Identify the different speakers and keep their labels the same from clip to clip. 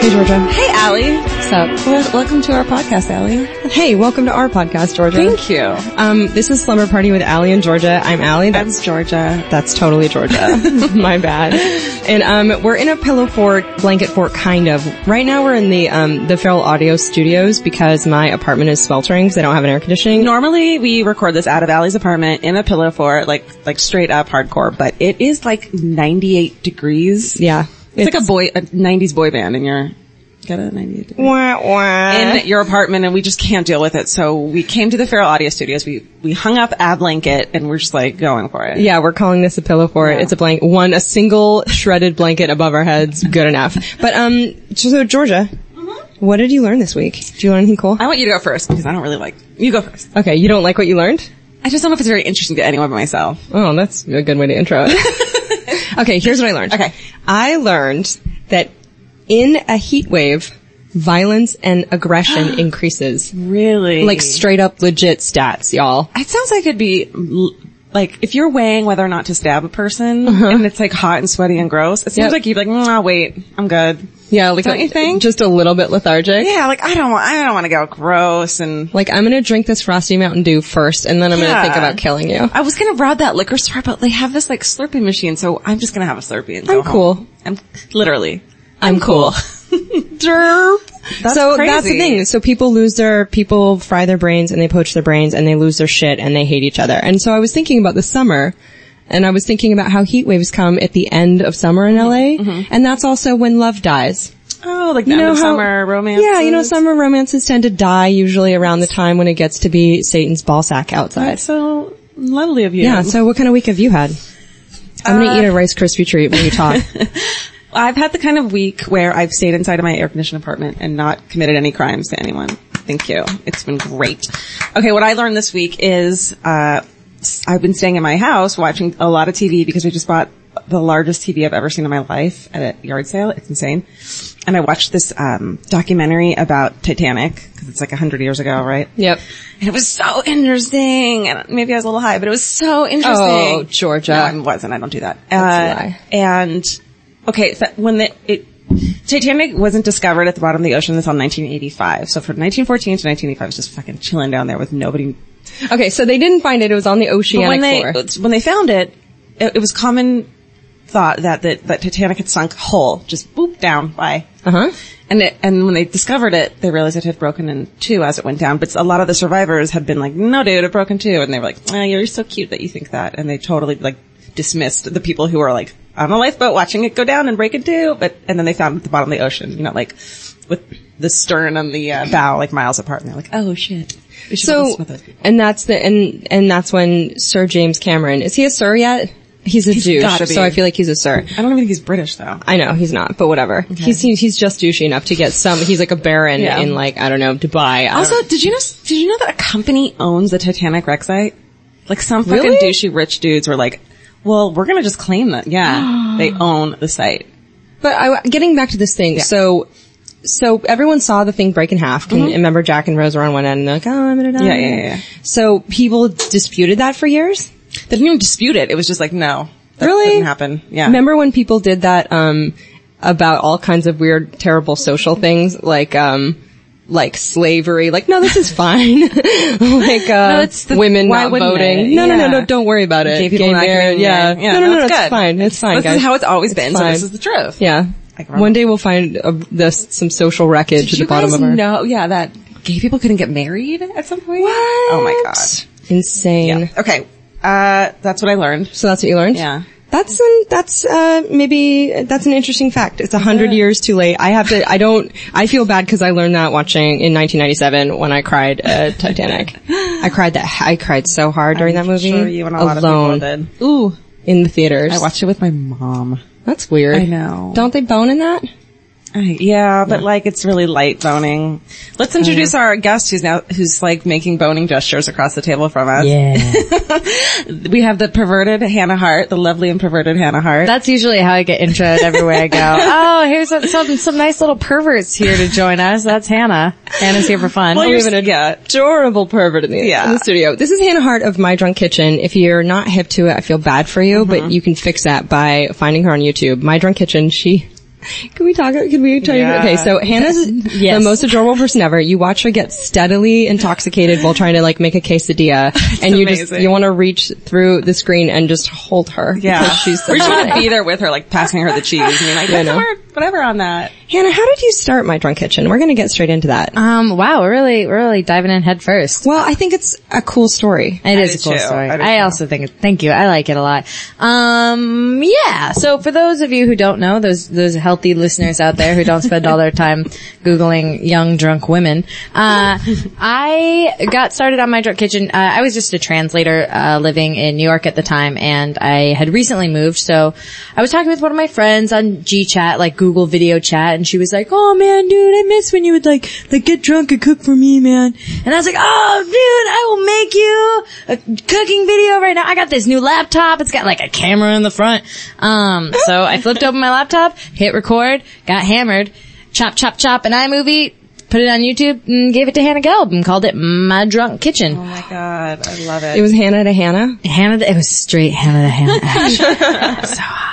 Speaker 1: Hey, Georgia.
Speaker 2: Hey, Alie.
Speaker 1: What's up?
Speaker 2: Welcome to our podcast, Alie.
Speaker 1: Hey, welcome to our podcast, Georgia.
Speaker 2: Thank you.
Speaker 1: This is Slumber Party with Alie and Georgia. I'm Alie.
Speaker 2: That's Georgia.
Speaker 1: That's totally Georgia. My bad. And we're in a pillow fort, blanket fort, kind of. Right now we're in the Feral Audio Studios because my apartment is sweltering because they don't have an air conditioning.
Speaker 2: Normally we record this out of Allie's apartment in a pillow fort, like straight up hardcore, but it is like 98 degrees.
Speaker 1: Yeah.
Speaker 2: It's like a 90s boy band and you're got a 98 degree in your apartment and we just can't deal with it. So we came to the Feral Audio Studios. We hung up a blanket and we're just like going for it.
Speaker 1: Yeah, we're calling this a pillow fort. Yeah. It's a single shredded blanket above our heads. Good enough. But, so Georgia, what did you learn this week? Did you learn anything cool?
Speaker 2: I want you to go first because I don't really you go first.
Speaker 1: Okay, you don't like what you learned?
Speaker 2: I just don't know if it's very interesting to anyone but myself.
Speaker 1: Oh, that's a good way to intro it. Okay, here's what I learned.
Speaker 2: Okay.
Speaker 1: I learned that in a heat wave, violence and aggression increases.
Speaker 2: Really?
Speaker 1: Like straight up legit stats, y'all.
Speaker 2: It sounds like it'd be, like, if you're weighing whether or not to stab a person, and it's like hot and sweaty and gross, it seems like you'd be like, I'll wait, I'm good.
Speaker 1: Yeah, like,
Speaker 2: don't you think?
Speaker 1: Just a little bit lethargic.
Speaker 2: Yeah, like, I don't want to go gross and...
Speaker 1: Like, I'm gonna drink this Frosty Mountain Dew first, and then I'm gonna think about killing you.
Speaker 2: I was gonna rob that liquor store, but they have this, like, Slurpee machine, so I'm just gonna have a Slurpee and go
Speaker 1: I'm cool.
Speaker 2: home. I'm
Speaker 1: cool.
Speaker 2: Derp. That's crazy.
Speaker 1: That's the thing. So people fry their brains and they poach their brains and they lose their shit and they hate each other. And so I was thinking about the summer and I was thinking about how heat waves come at the end of summer in LA. And that's also when love dies.
Speaker 2: Oh, like the end of summer romances?
Speaker 1: Yeah, summer romances tend to die usually around the time when it gets to be Satan's ballsack outside.
Speaker 2: That's so lovely of you.
Speaker 1: Yeah, so what kind of week have you had? I'm gonna eat a Rice Krispie treat when you talk.
Speaker 2: I've had the kind of week where I've stayed inside of my air-conditioned apartment and not committed any crimes to anyone. Thank you. It's been great. Okay, what I learned this week is I've been staying in my house watching a lot of TV because we just bought the largest TV I've ever seen in my life at a yard sale. It's insane. And I watched this documentary about Titanic because it's like 100 years ago, right?
Speaker 1: Yep.
Speaker 2: And it was so interesting. And maybe I was a little high, but it was so interesting.
Speaker 1: Oh, Georgia.
Speaker 2: No, I wasn't. I don't do that.
Speaker 1: That's a lie.
Speaker 2: And okay, so when Titanic wasn't discovered at the bottom of the ocean until 1985. So from 1914 to 1985, it was just fucking chilling down there with nobody.
Speaker 1: Okay, so they didn't find it. It was on the oceanic floor.
Speaker 2: When they found it, it was common thought that Titanic had sunk whole, just boop down by. And when they discovered it, they realized it had broken in two as it went down. But a lot of the survivors had been like, "No, dude, it broke in two," and they were like, "You're so cute that you think that," and they totally dismissed the people who were like on a lifeboat watching it go down and break in two. And then they found it at the bottom of the ocean, like with the stern and the bow like miles apart, and they're like, "Oh shit."
Speaker 1: So, and that's that's when Sir James Cameron, is he a Sir yet? He's a douche, so I feel like he's a Sir.
Speaker 2: I don't even think he's British though.
Speaker 1: I know, he's not, but whatever. Okay. He's just douchey enough to get he's like a baron in like, I don't know, Dubai.
Speaker 2: Also, did you know that a company owns the Titanic wreck site? Like some fucking douchey rich dudes were like, well, we're gonna just claim that. Yeah, they own the site.
Speaker 1: But getting back to this thing, so everyone saw the thing break in half. And remember Jack and Rose were on one end and they're like, oh, I'm gonna die.
Speaker 2: Yeah.
Speaker 1: So people disputed that for years?
Speaker 2: They didn't even dispute it. It was just like, no. That didn't happen. Yeah.
Speaker 1: Remember when people did that, about all kinds of weird, terrible social things, like slavery, like, no, this is fine. Women not voting. No, don't worry about it.
Speaker 2: Gay people not getting married. Yeah.
Speaker 1: No, it's fine. It's fine, guys.
Speaker 2: This is how it's always been, so this is the truth.
Speaker 1: Yeah. One day we'll find some social wreckage at the bottom of our...
Speaker 2: that gay people couldn't get married at some point?
Speaker 1: What?
Speaker 2: Oh my god.
Speaker 1: Insane.
Speaker 2: Yeah. Okay. That's what I learned.
Speaker 1: So that's what you learned?
Speaker 2: Yeah.
Speaker 1: That's an interesting fact. It's 100 years too late. I feel bad because I learned that watching in 1997 when I cried at Titanic. I cried so hard during that movie.
Speaker 2: Sure you and a lot of people did.
Speaker 1: Ooh. In the theaters.
Speaker 2: I watched it with my mom.
Speaker 1: That's weird.
Speaker 2: I know.
Speaker 1: Don't they bone in that?
Speaker 2: Yeah, but it's really light boning. Let's introduce our guest who's making boning gestures across the table from us.
Speaker 3: Yeah.
Speaker 2: We have the perverted Hannah Hart, the lovely and perverted Hannah Hart.
Speaker 3: That's usually how I get introed everywhere I go. Oh, here's some nice little perverts here to join us. That's Hannah. Hannah's here for fun.
Speaker 1: Well, you're an adorable pervert in the studio. This is Hannah Hart of My Drunk Kitchen. If you're not hip to it, I feel bad for you, but you can fix that by finding her on YouTube. My Drunk Kitchen, Can we talk?
Speaker 2: Yeah.
Speaker 1: Okay, so Hannah's the most adorable person ever. You watch her get steadily intoxicated while trying to like make a quesadilla, and you want to reach through the screen and just hold her.
Speaker 2: Yeah,
Speaker 1: because she's so
Speaker 2: we just want to be there with her, like passing her the cheese and being like, whatever on that.
Speaker 1: Hannah, how did you start My Drunk Kitchen? We're gonna get straight into that.
Speaker 3: Wow, we're really diving in head first.
Speaker 1: Well, I think it's a cool story.
Speaker 3: It is a cool story. I also think thank you. I like it a lot. Yeah. So for those of you who don't know, those healthy listeners out there who don't spend all their time Googling young drunk women, I got started on My Drunk Kitchen. I was just a translator, living in New York at the time, and I had recently moved. So I was talking with one of my friends on GChat, like Google video chat, and she was like, "Oh man, dude, I miss when you would like get drunk and cook for me, man." And I was like, "Oh dude, I will make you a cooking video right now. I got this new laptop. It's got like a camera in the front." So I flipped open my laptop, hit record, got hammered, chop, an iMovie, put it on YouTube, and gave it to Hannah Gelb and called it My Drunk Kitchen.
Speaker 2: Oh my god, I love it.
Speaker 1: It was Hannah to Hannah?
Speaker 3: It was straight Hannah to Hannah, actually. So hot.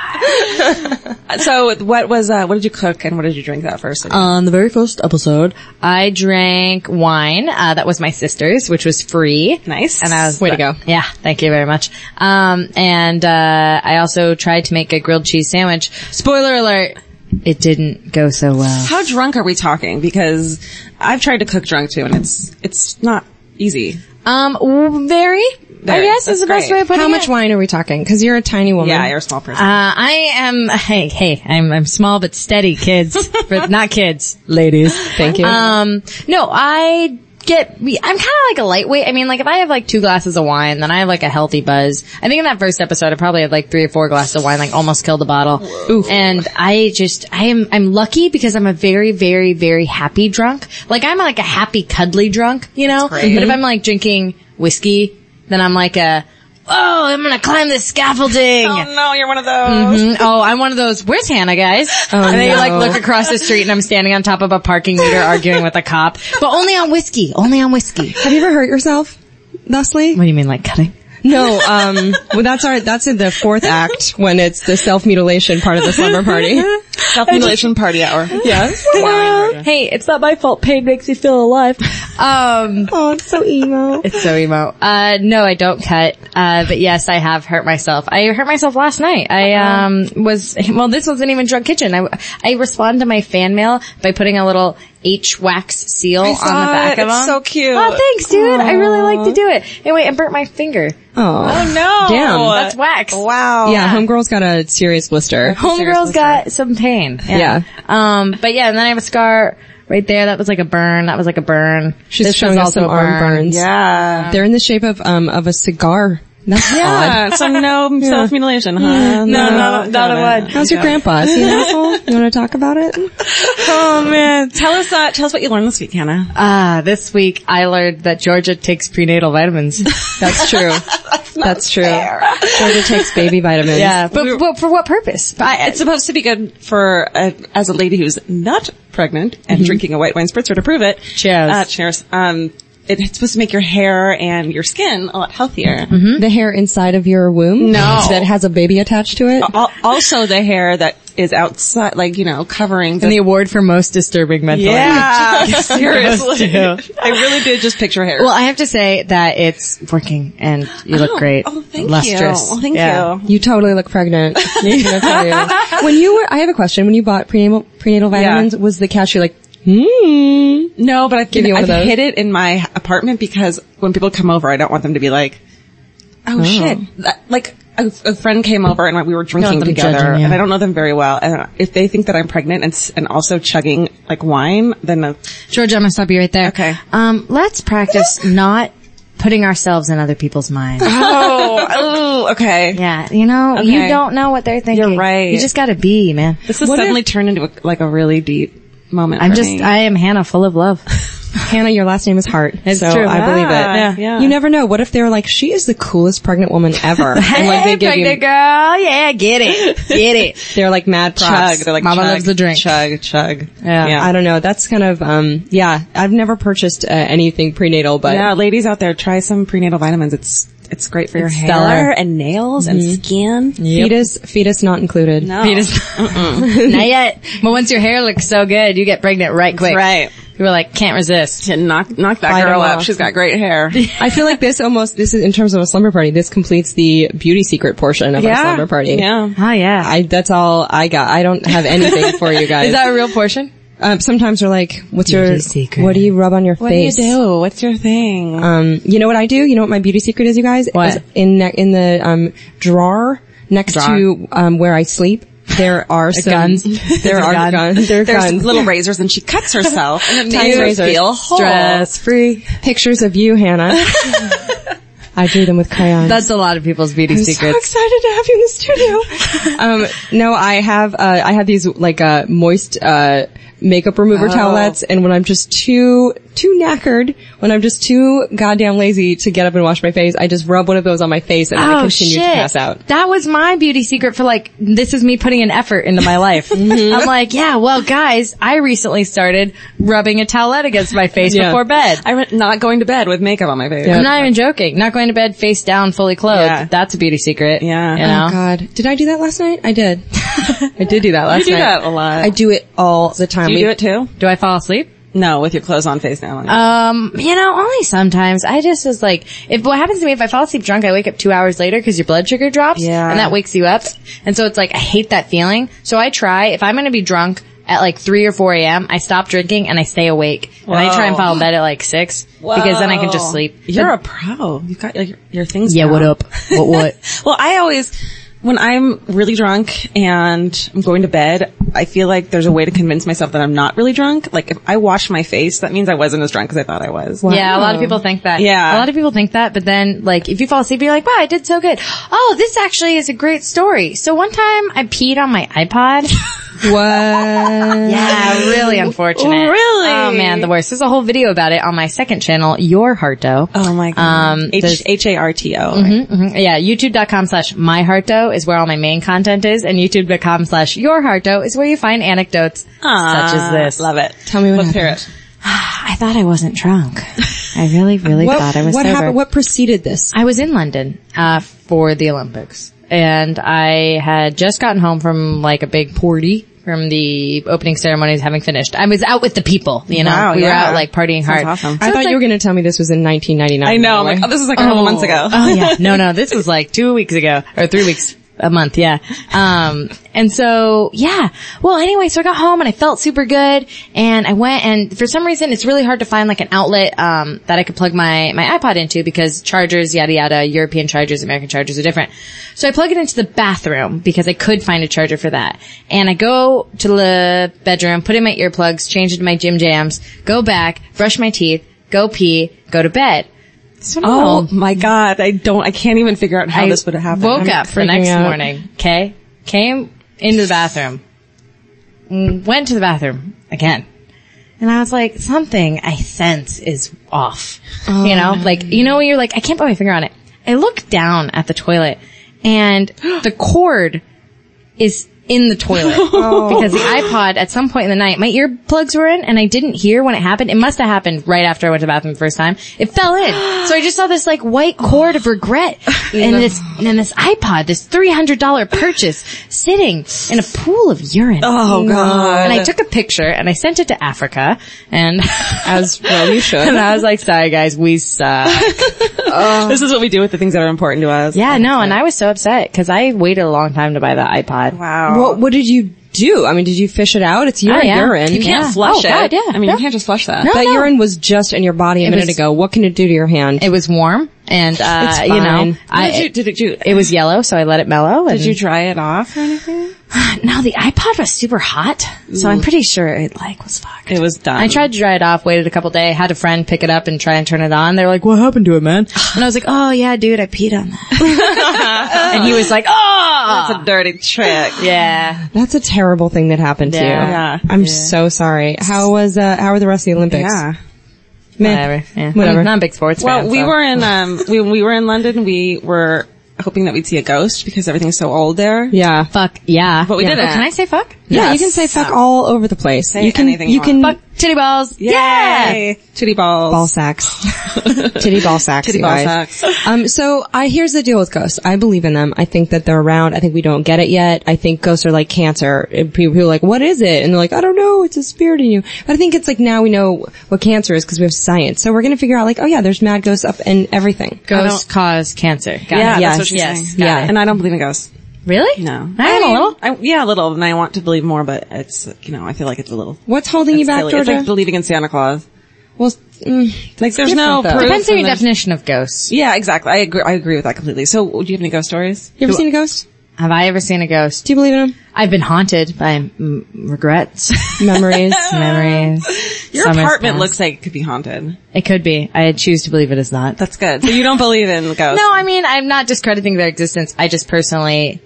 Speaker 2: So what did you cook and what did you drink that first?
Speaker 3: On the very first episode, I drank wine, that was my sister's, which was free.
Speaker 2: Nice.
Speaker 3: And I was,
Speaker 1: way to go.
Speaker 3: Yeah, thank you very much. I also tried to make a grilled cheese sandwich. Spoiler alert. It didn't go so well.
Speaker 2: How drunk are we talking? Because I've tried to cook drunk too, and it's not easy.
Speaker 3: Very. I guess is the best way of putting it.
Speaker 1: How much wine are we talking? Because you're a tiny woman.
Speaker 2: Yeah, you're a small person.
Speaker 3: I am. Hey, I'm small but steady, kids. But not kids, ladies.
Speaker 1: Thank you.
Speaker 3: No, I'm kind of like a lightweight. I mean, like if I have like 2 glasses of wine, then I have like a healthy buzz. I think in that first episode, I probably had like 3 or 4 glasses of wine, like almost killed a bottle. Oof. And I'm lucky because I'm a very, very, very happy drunk. Like I'm like a happy, cuddly drunk, you know? But if I'm like drinking whiskey, then I'm like I'm gonna climb this scaffolding.
Speaker 2: Oh no, you're one of those.
Speaker 3: Mm-hmm. Oh, I'm one of those. Where's Hannah, guys? And then you like look across the street and I'm standing on top of a parking meter arguing with a cop. But only on whiskey.
Speaker 1: Have you ever hurt yourself thusly?
Speaker 3: What do you mean, like cutting?
Speaker 1: No, well that's in the fourth act when it's the self-mutilation part of the slumber party.
Speaker 2: Self-mutilation party hour.
Speaker 1: Yes.
Speaker 3: Hey, it's not my fault. Pain makes you feel alive.
Speaker 1: Oh, it's so emo.
Speaker 3: It's so emo. No, I don't cut. But yes, I have hurt myself. I hurt myself last night. This wasn't even Drunk Kitchen. I responded to my fan mail by putting a little H-wax seal on the back of them.
Speaker 2: It's so cute.
Speaker 3: Oh, thanks, dude. I really like to do it. Anyway, I burnt my finger.
Speaker 2: Oh no.
Speaker 1: Damn.
Speaker 3: That's wax.
Speaker 2: Wow.
Speaker 1: Yeah, homegirl's got a serious blister.
Speaker 3: Homegirl's got some pain. Yeah. But yeah, and then I have a scar right there. That was like a burn.
Speaker 1: She's showing us some arm burns.
Speaker 2: Yeah.
Speaker 1: They're in the shape of a cigar. That's odd.
Speaker 2: So no self-mutilation, huh?
Speaker 3: No, not a one.
Speaker 1: How's your grandpa? Is he an asshole? You want to talk about it?
Speaker 2: Oh man. Tell us what you learned this week, Hannah.
Speaker 3: This week I learned that Georgia takes prenatal vitamins.
Speaker 1: That's true. That's true. Georgia takes baby vitamins.
Speaker 3: Yeah, but for what purpose?
Speaker 2: It's supposed to be good for, as a lady who's not pregnant and drinking a white wine spritzer to prove it.
Speaker 3: Cheers.
Speaker 2: Cheers. It's supposed to make your hair and your skin a lot healthier.
Speaker 1: Mm-hmm. The hair inside of your womb?
Speaker 2: No.
Speaker 1: That has a baby attached to it?
Speaker 2: Also the hair that is outside, like, covering
Speaker 3: and the award for most disturbing mental image.
Speaker 2: Yeah, seriously. I really did just picture hair.
Speaker 3: Well, I have to say that it's working and you look great.
Speaker 2: Oh, thank
Speaker 3: lustrous.
Speaker 2: you. Oh, thank you.
Speaker 1: You totally look pregnant. I'm gonna tell you. I have a question. When you bought prenatal vitamins, was the cashier like,
Speaker 2: No, but I've hid it in my apartment because when people come over, I don't want them to be like, oh. shit. Like, a friend came over and we were drinking together, and I don't know them very well. And if they think that I'm pregnant and also chugging like wine, then
Speaker 3: Georgia, I'm gonna stop you right there.
Speaker 2: Okay.
Speaker 3: Let's practice not putting ourselves in other people's minds.
Speaker 2: Okay.
Speaker 3: Yeah, you don't know what they're thinking.
Speaker 2: You're right.
Speaker 3: You just gotta be, man.
Speaker 2: This has suddenly turned into a really deep moment.
Speaker 3: I am Hannah, full of love.
Speaker 1: Hannah, your last name is Hart.
Speaker 3: It's
Speaker 1: so
Speaker 3: true.
Speaker 1: I believe it.
Speaker 2: Yeah.
Speaker 1: You never know. What if they were like, she is the coolest pregnant woman ever? And
Speaker 3: hey, pregnant girl. Yeah, get it.
Speaker 1: They're like mad props.
Speaker 2: Chug. They're like,
Speaker 3: Mama
Speaker 2: chug,
Speaker 3: loves the drink.
Speaker 2: Chug.
Speaker 3: Yeah.
Speaker 1: I don't know. That's kind of, I've never purchased anything prenatal, but.
Speaker 2: Yeah, ladies out there, try some prenatal vitamins. It's great for your hair
Speaker 3: stellar.
Speaker 2: and nails and skin.
Speaker 1: Fetus not included.
Speaker 2: No.
Speaker 3: Not yet. But once your hair looks so good, you get pregnant right quick.
Speaker 2: Right.
Speaker 3: People are like, can't resist.
Speaker 2: To knock that
Speaker 1: Fight
Speaker 2: girl
Speaker 1: them
Speaker 2: up.
Speaker 1: off.
Speaker 2: She's got great hair.
Speaker 1: I feel like this is in terms of a slumber party, this completes the beauty secret portion of our slumber party.
Speaker 2: Yeah.
Speaker 3: Oh, yeah.
Speaker 1: That's all I got. I don't have anything for you guys.
Speaker 3: Is that a real portion?
Speaker 1: Sometimes they're like, what's
Speaker 3: Beauty
Speaker 1: your
Speaker 3: secret.
Speaker 1: what do you rub on your face?
Speaker 2: What do you do? What's your thing?
Speaker 1: You know what I do? You know what my beauty secret is, you guys?
Speaker 3: What?
Speaker 1: Is in the drawer next to where I sleep. There are some
Speaker 3: guns.
Speaker 1: There are guns. There are
Speaker 2: There's
Speaker 1: guns.
Speaker 2: little razors and she cuts herself and it
Speaker 1: Tiny
Speaker 2: makes her
Speaker 1: razors.
Speaker 2: feel whole.
Speaker 3: Stress free.
Speaker 1: Pictures of you, Hannah. I drew them with crayons.
Speaker 3: That's a lot of people's beauty
Speaker 1: I'm
Speaker 3: secrets.
Speaker 1: so excited to have you in the studio. No, I have these like moist makeup remover towelettes, and when I'm just too knackered, when I'm just too goddamn lazy to get up and wash my face, I just rub one of those on my face and I continue to pass out.
Speaker 3: That was my beauty secret for like, this is me putting an effort into my life. I'm like, yeah, well guys, I recently started rubbing a towelette against my face before bed.
Speaker 2: I'm not going to bed with makeup on my face.
Speaker 3: I'm not even joking. Not going to bed face down, fully clothed.
Speaker 2: Yeah.
Speaker 3: That's a beauty secret.
Speaker 2: Yeah.
Speaker 3: You know?
Speaker 1: Oh God, did I do that last night? I did. I did do that last
Speaker 2: You do
Speaker 1: night.
Speaker 2: that a lot.
Speaker 1: I do it all the time.
Speaker 2: Do you do it too?
Speaker 3: Do I fall asleep?
Speaker 2: No, with your clothes on face down.
Speaker 3: You know, only sometimes. I just was like, what happens to me if I fall asleep drunk, I wake up 2 hours later because your blood sugar drops.
Speaker 2: Yeah.
Speaker 3: And that wakes you up. And so it's like, I hate that feeling. So I try, if I'm going to be drunk at like 3 or 4 a.m., I stop drinking and I stay awake. And I try and fall in bed at like 6 because then I can just sleep.
Speaker 2: You're a pro. You've got like, your things
Speaker 3: Yeah,
Speaker 2: down.
Speaker 3: what up? What?
Speaker 2: Well, I always, when I'm really drunk and I'm going to bed, I feel like there's a way to convince myself that I'm not really drunk. Like if I wash my face, that means I wasn't as drunk as I thought I was.
Speaker 1: Wow.
Speaker 3: Yeah, a lot of people think that.
Speaker 2: Yeah.
Speaker 3: A lot of people think that, but then, like, if you fall asleep, you're like, wow, I did so good. Oh, this actually is a great story. So one time, I peed on my iPod.
Speaker 1: What?
Speaker 3: Yeah, really unfortunate.
Speaker 2: Really?
Speaker 3: Oh man, the worst. There's a whole video about it on my second channel, Your Hearto.
Speaker 2: Oh my God. Harto.
Speaker 3: Yeah, youtube.com/myhearto is where all my main content is, and youtube.com/yourhearto is where you find anecdotes such as this.
Speaker 2: Love it.
Speaker 1: Tell me what
Speaker 2: Let's hear
Speaker 1: happened.
Speaker 2: it.
Speaker 3: I thought I wasn't drunk. I really thought I was
Speaker 1: What
Speaker 3: sober.
Speaker 1: happened? What preceded this?
Speaker 3: I was in London, for the Olympics. And I had just gotten home from like a big party from the opening ceremonies having finished. I was out with the people, you know.
Speaker 2: Wow,
Speaker 3: we were
Speaker 2: yeah.
Speaker 3: out like partying hard.
Speaker 2: Sounds awesome.
Speaker 1: I thought you were going to tell me this was in 1999.
Speaker 2: I know. I'm like, oh, this is like a couple months ago.
Speaker 3: Oh yeah. No, this was like 2 weeks ago, or 3 weeks, a month, yeah. And so, yeah. Well, anyway, so I got home and I felt super good, and I went, and for some reason it's really hard to find like an outlet, that I could plug my iPod into because chargers, yada yada, European chargers, American chargers are different. So I plug it into the bathroom because I could find a charger for that. And I go to the bedroom, put in my earplugs, change into my gym jams, go back, brush my teeth, go pee, go to bed. So
Speaker 2: Oh my God. I can't even figure out how this would have happened.
Speaker 3: Woke up the
Speaker 1: freaking
Speaker 3: next
Speaker 1: out.
Speaker 3: morning, okay? Came into the bathroom. Went to the bathroom again. And I was like, something I sense is off. You know? Like, you know when you're like, I can't put my finger on it. I look down at the toilet and the cord is in the toilet because the iPod at some point in the night, my earplugs were in and I didn't hear when it happened. It must have happened right after I went to the bathroom the first time. It fell in. So I just saw this like white cord of regret and this iPod, this $300 purchase sitting in a pool of urine.
Speaker 2: Oh God.
Speaker 3: And I took a picture and I sent it to Africa and
Speaker 1: As well you should.
Speaker 3: and I was like, sorry guys, we suck.
Speaker 2: This is what we do with the things that are important to us.
Speaker 3: Yeah, no, and I was so upset because I waited a long time to buy the iPod.
Speaker 2: Wow.
Speaker 1: What did you do? I mean, did you fish it out? It's your
Speaker 3: yeah.
Speaker 1: urine.
Speaker 2: You can't
Speaker 3: Yeah.
Speaker 2: flush
Speaker 3: Oh,
Speaker 2: it.
Speaker 3: God, yeah.
Speaker 2: I mean,
Speaker 3: Yeah.
Speaker 2: you can't just flush that.
Speaker 3: No.
Speaker 1: That urine was just in your body a minute
Speaker 3: was-
Speaker 1: ago. What can it do to your hand?
Speaker 3: It was warm and, you know,
Speaker 1: fine.
Speaker 2: Did you
Speaker 3: it was yellow, so I let it mellow. And
Speaker 2: did you dry it off or anything?
Speaker 3: No, the iPod was super hot, so I'm pretty sure it like was fucked.
Speaker 2: It was done.
Speaker 3: I tried to dry it off, waited a couple days, had a friend pick it up and try and turn it on. They were like, what happened to it, man? And I was like, oh yeah, dude, I peed on that. And he was like, oh!
Speaker 2: That's a dirty trick.
Speaker 3: Yeah.
Speaker 1: That's a terrible thing that happened to you.
Speaker 2: Yeah.
Speaker 1: I'm so sorry. How were the rest of the Olympics?
Speaker 2: Yeah.
Speaker 1: Meh.
Speaker 3: Whatever. Yeah.
Speaker 1: Whatever.
Speaker 3: I'm not a big sports
Speaker 2: Well,
Speaker 3: fan.
Speaker 2: we
Speaker 3: so.
Speaker 2: were in, when we were in London, we were hoping that we'd see a ghost because everything's so old there.
Speaker 1: Yeah.
Speaker 3: Fuck, yeah.
Speaker 2: But we
Speaker 3: yeah.
Speaker 2: didn't.
Speaker 3: Oh, can I say fuck?
Speaker 1: Yeah, you can say fuck all over the place.
Speaker 2: Say
Speaker 1: You can
Speaker 2: anything
Speaker 1: you
Speaker 2: you
Speaker 1: can
Speaker 3: Fuck titty balls.
Speaker 2: Yay! Titty balls.
Speaker 1: ball sacks. Titty ball sacks.
Speaker 2: Titty
Speaker 1: you
Speaker 2: ball
Speaker 1: guys.
Speaker 2: sacks.
Speaker 1: So here's the deal with ghosts. I believe in them. I think that they're around. I think we don't get it yet. I think ghosts are like cancer. And people are like, what is it? And they're like, I don't know. It's a spirit in you. But I think it's like now we know what cancer is because we have science. So we're going to figure out like, oh yeah, there's mad ghosts up in everything.
Speaker 3: Ghosts cause cancer. Got
Speaker 2: Yeah,
Speaker 3: it.
Speaker 1: Yes.
Speaker 2: that's what she's
Speaker 3: Yes.
Speaker 2: saying.
Speaker 3: Got
Speaker 1: Yeah.
Speaker 3: it.
Speaker 2: And I don't believe in ghosts.
Speaker 3: Really?
Speaker 2: No.
Speaker 3: I am a little.
Speaker 2: Yeah, a little. And I want to believe more, but it's, I feel like it's a little.
Speaker 1: What's holding you
Speaker 2: It's
Speaker 1: back,
Speaker 2: silly.
Speaker 1: Georgia?
Speaker 2: It's like believing in Santa Claus.
Speaker 1: Well,
Speaker 2: Like there's no
Speaker 1: different, though.
Speaker 2: proof.
Speaker 3: Depends on
Speaker 2: and
Speaker 3: your
Speaker 2: there's-
Speaker 3: definition of ghosts.
Speaker 2: Yeah, exactly. I agree with that completely. So, do you have any ghost stories?
Speaker 1: you ever seen a ghost?
Speaker 3: Have I ever seen a ghost?
Speaker 1: Do you believe in them?
Speaker 3: I've been haunted by regrets,
Speaker 1: Memories.
Speaker 3: memories.
Speaker 2: Your
Speaker 3: Summers
Speaker 2: apartment
Speaker 3: past.
Speaker 2: looks like it could be haunted.
Speaker 3: It could be. I choose to believe it is not.
Speaker 2: That's good. So you don't believe in ghosts?
Speaker 3: No, I mean, I'm not discrediting their existence. I just personally,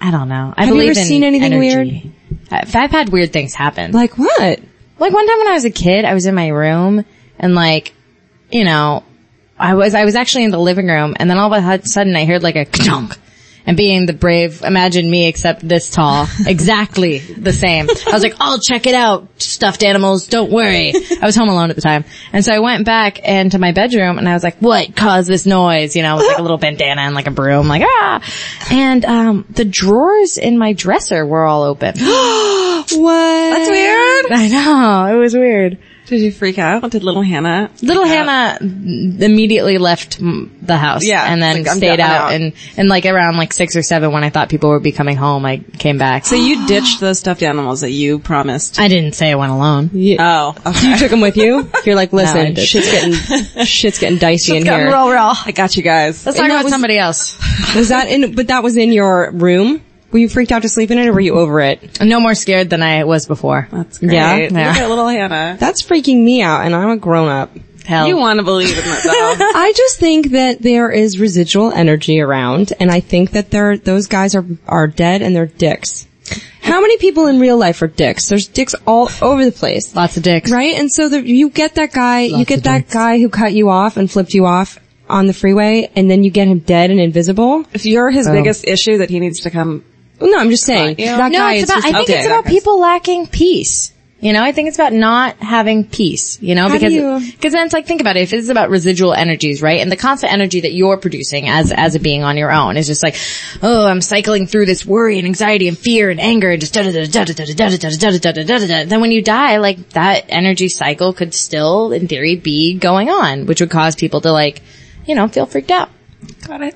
Speaker 3: I don't know. I
Speaker 1: Have you
Speaker 3: believe
Speaker 1: ever
Speaker 3: in
Speaker 1: seen anything
Speaker 3: energy. I've had weird things happen.
Speaker 1: Like what?
Speaker 3: Like one time when I was a kid, I was in my room and like, I was actually in the living room and then all of a sudden I heard like a ka-chunk. And being the brave, imagine me except this tall, exactly the same. I was like, I'll check it out, stuffed animals, don't worry. I was home alone at the time. And so I went back into my bedroom and I was like, what caused this noise? With like a little bandana and like a broom, like, ah. And, the drawers in my dresser were all open.
Speaker 1: What?
Speaker 2: That's weird.
Speaker 3: I know, it was weird.
Speaker 2: Did you freak out? Did little Hannah?
Speaker 3: Little Hannah immediately left the house.
Speaker 2: Yeah,
Speaker 3: and then
Speaker 2: like, I'm
Speaker 3: stayed
Speaker 2: done,
Speaker 3: out.
Speaker 2: I'm out.
Speaker 3: And like around like 6 or 7 when I thought people would be coming home, I came back.
Speaker 2: So you ditched those stuffed animals that you promised.
Speaker 3: I didn't say I went alone.
Speaker 2: Oh, okay.
Speaker 1: You took them with you? You're like,
Speaker 3: No, I
Speaker 1: listen,
Speaker 3: didn't.
Speaker 1: shit's getting dicey in here.
Speaker 3: Roll.
Speaker 2: I got you guys.
Speaker 3: Let's talk
Speaker 1: And that
Speaker 3: about
Speaker 1: was-
Speaker 3: somebody else.
Speaker 1: But that was in your room? Were you freaked out to sleep in it or were you over it?
Speaker 3: I'm no more scared than I was before.
Speaker 2: That's great.
Speaker 1: Yeah?
Speaker 2: Look
Speaker 3: Yeah.
Speaker 2: at little Hannah.
Speaker 1: That's freaking me out and I'm a grown up.
Speaker 3: Hell.
Speaker 2: You want to believe in that though.
Speaker 1: I just think that there is residual energy around and I think that those guys are dead and they're dicks. How many people in real life are dicks? There's dicks all over the place.
Speaker 3: Lots of dicks.
Speaker 1: Right? And so you get that guy, guy who cut you off and flipped you off on the freeway and then you get him dead and invisible.
Speaker 2: If you're his biggest issue that he needs to come.
Speaker 1: Well, no, I'm just saying.
Speaker 2: Yeah.
Speaker 1: That
Speaker 3: No,
Speaker 1: guy
Speaker 3: it's
Speaker 1: is
Speaker 3: about,
Speaker 1: just
Speaker 3: I think
Speaker 2: okay,
Speaker 3: it's about
Speaker 2: that
Speaker 3: people lacking peace. I think it's about not having peace,
Speaker 1: How do you-
Speaker 3: because then it's like, think about it, if it's about residual energies, right? And the constant energy that you're producing as a being on your own is just like, oh, I'm cycling through this worry and anxiety and fear and anger and just da-da-da-da-da-da-da-da-da-da-da-da-da-da. Then when you die, like, that energy cycle could still, in theory, be going on, which would cause people to like, feel freaked out.
Speaker 2: Got it.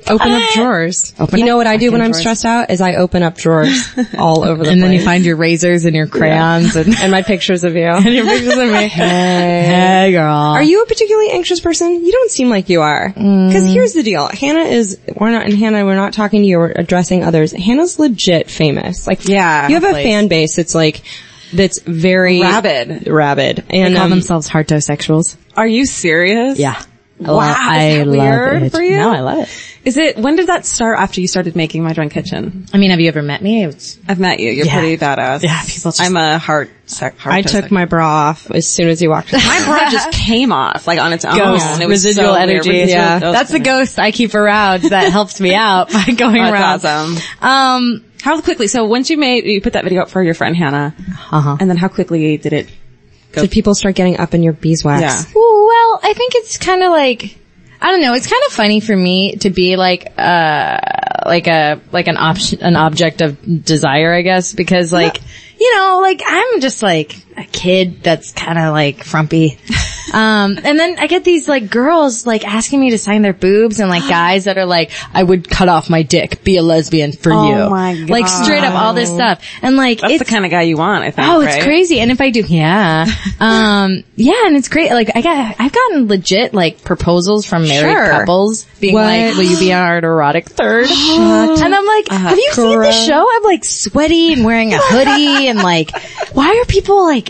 Speaker 1: Open up drawers. You know what I do when I'm stressed out is I open up drawers all over the place.
Speaker 3: And then you find your razors and your crayons
Speaker 1: and my pictures of you.
Speaker 3: and your pictures of me. Hey, girl.
Speaker 1: Are you a particularly anxious person? You don't seem like you are. Because here's the deal. We're not talking to you or addressing others. Hannah's legit famous. Like,
Speaker 2: Yeah,
Speaker 1: you have a
Speaker 3: please.
Speaker 1: fan base that's very
Speaker 2: Rabid.
Speaker 1: And,
Speaker 3: They call themselves heartosexuals.
Speaker 2: Are you serious?
Speaker 3: Yeah.
Speaker 2: Wow.
Speaker 3: I
Speaker 2: Is that
Speaker 3: love
Speaker 2: weird
Speaker 3: it.
Speaker 2: for you?
Speaker 3: No, I love it.
Speaker 2: When did that start after you started making My Drunk Kitchen?
Speaker 3: I mean, have you ever met me?
Speaker 2: I've met you. You're
Speaker 3: Yeah.
Speaker 2: pretty badass.
Speaker 3: Yeah, people just-
Speaker 2: I'm a heart
Speaker 1: I took my bra off as soon as you walked in.
Speaker 2: My bra just came off, like on its own.
Speaker 3: Ghost.
Speaker 2: It was
Speaker 3: Residual
Speaker 2: so weird.
Speaker 3: energy.
Speaker 2: Residual
Speaker 1: Yeah.
Speaker 2: ghost
Speaker 3: That's the
Speaker 2: energy.
Speaker 3: ghost I keep around that helps me out by going around.
Speaker 2: That's awesome. How quickly? So once you put that video up for your friend Hannah, and then how quickly did it go?
Speaker 1: Did people start getting up in your beeswax?
Speaker 2: Yeah.
Speaker 3: Ooh, well, I think it's kind of like, I don't know, it's kind of funny for me to be like an object of desire, I guess, because like, I'm just like a kid that's kind of like frumpy. And then I get these like girls like asking me to sign their boobs and like guys that are like, I would cut off my dick, be a lesbian for you.
Speaker 2: Oh my God.
Speaker 3: Like straight up all this stuff. And like,
Speaker 2: That's the kind of guy you want, I think.
Speaker 3: oh, it's
Speaker 2: right?
Speaker 3: crazy. And if I do, yeah. Yeah, and it's great. Like I've gotten legit like proposals from married
Speaker 1: Sure.
Speaker 3: couples being
Speaker 1: What?
Speaker 3: like, will you be our erotic third? And I'm like, have you seen the show? I'm like sweaty and wearing a hoodie and like, why are people like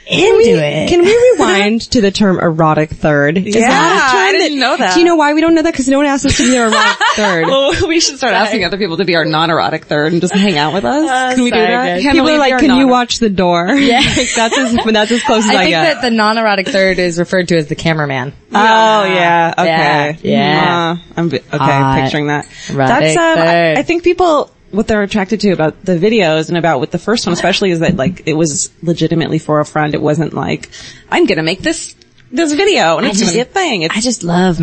Speaker 3: into it?
Speaker 1: Can we rewind to the term erotic third? Is
Speaker 2: Yeah,
Speaker 1: that a term
Speaker 2: I didn't know that.
Speaker 1: Do you know why we don't know that? Because no one asked us to be their erotic third.
Speaker 2: Well, we should start asking other people to be our non-erotic third and just hang out with us. Can we do
Speaker 3: sorry,
Speaker 2: that?
Speaker 3: guys.
Speaker 2: Hannah,
Speaker 1: People
Speaker 2: will
Speaker 1: are
Speaker 2: be
Speaker 1: like,
Speaker 2: our
Speaker 1: can you
Speaker 2: non-
Speaker 1: watch the door? Yeah. that's as close as I
Speaker 3: I think
Speaker 1: get.
Speaker 3: that the non-erotic third is referred to as the cameraman.
Speaker 2: Oh yeah, okay.
Speaker 3: Yeah.
Speaker 2: I'm okay.
Speaker 3: Hot.
Speaker 2: Picturing that.
Speaker 3: Erotic
Speaker 2: That's
Speaker 3: third.
Speaker 2: I think people what they're attracted to about the videos and about with the first one especially is that like it was legitimately for a friend. It wasn't like, I'm gonna make this video and it's gonna be a thing.
Speaker 3: I just love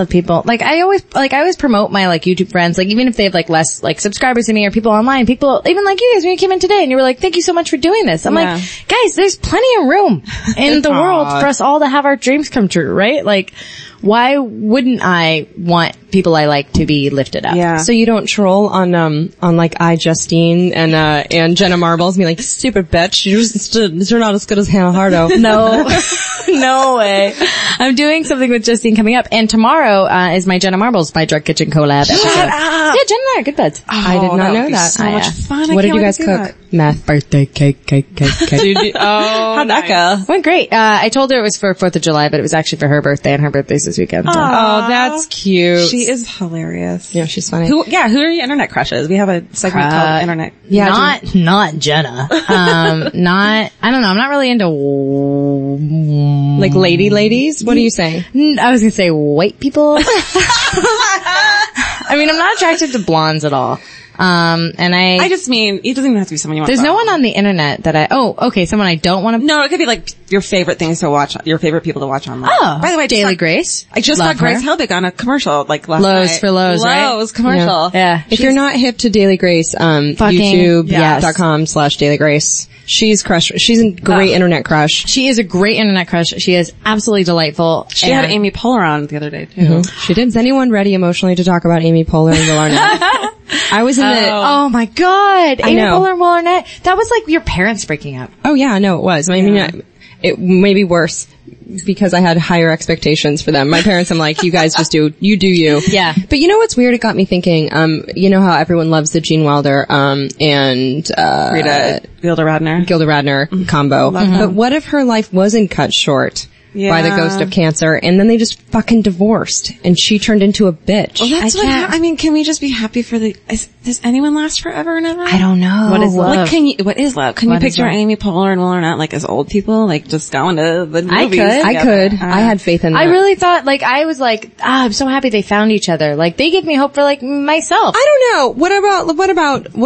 Speaker 3: people. Like I always promote my like YouTube friends, like even if they have like less like subscribers than me or people online, people even like you guys when you came in today and you were like, thank you so much for doing this. I'm like, guys, there's plenty of room in the world for us all to have our dreams come true, right? Like, why wouldn't I want people I like to be lifted up?
Speaker 1: Yeah. So you don't troll on like Justine and Jenna Marbles and be like, stupid bitch, you're not as good as Hannah Hardo.
Speaker 3: No. No way. I'm doing something with Justine coming up, and tomorrow is my Jenna Marbles by Drug Kitchen collab.
Speaker 2: Shut up!
Speaker 3: Yeah, Jen and I are good buds.
Speaker 1: Oh, I did not know that.
Speaker 2: So much fun.
Speaker 1: What did you guys cook? Meth. Birthday cake.
Speaker 2: How'd that go?
Speaker 3: Went great. I told her it was for 4th of July, but it was actually for her birthday, and her birthday's this weekend. So.
Speaker 1: Oh, that's cute.
Speaker 2: She is hilarious.
Speaker 1: Yeah, she's funny.
Speaker 2: Who are your internet crushes? We have a segment called Internet.
Speaker 3: Yeah, not Jenna. I don't know. I'm not really into
Speaker 1: like ladies. What are you saying?
Speaker 3: I was gonna say white people. I mean, I'm not attracted to blondes at all. And I
Speaker 2: just mean, it doesn't even have to be someone you want to
Speaker 3: There's no one on the internet that someone I don't want to.
Speaker 2: No, it could be like your favorite things to watch, your favorite people to watch online.
Speaker 3: Oh.
Speaker 2: By the way,
Speaker 3: Daily Grace.
Speaker 2: I just saw Grace Helbig on a commercial like last
Speaker 3: Lowe's
Speaker 2: night.
Speaker 3: for Lowe's, right?
Speaker 2: Lowe's commercial.
Speaker 3: Yeah.
Speaker 1: If you're not hip to Daily Grace, YouTube.com/Daily Grace. She's a great internet crush.
Speaker 3: She is a great internet crush. She is absolutely delightful.
Speaker 2: She had Amy Poehler on the other day too.
Speaker 1: Mm-hmm. She did. Is anyone ready emotionally to talk about Amy Poehler and Will Arnett? I was in
Speaker 3: oh my god. Amy Poehler and Will Arnett. That was like your parents breaking up.
Speaker 1: Oh yeah, no, it was. I mean, it may be worse because I had higher expectations for them. My parents, I'm like, you guys just do you.
Speaker 3: Yeah.
Speaker 1: But you know what's weird? It got me thinking, you know how everyone loves the Gene Wilder, and,
Speaker 2: Gilda
Speaker 1: Radner combo. But what if her life wasn't cut short by the ghost of cancer, and then they just fucking divorced, and she turned into a bitch?
Speaker 2: Well, that's I mean, can we just be happy for does anyone last forever and ever?
Speaker 3: I don't know.
Speaker 2: What is love? Like, what is love? Can you picture Amy Poehler and Will Arnett like as old people, like just going to the movies?
Speaker 1: I could. I had faith in that.
Speaker 3: I really thought, like, I was like, I'm so happy they found each other. Like, they give me hope for, like, myself.
Speaker 1: I don't know. What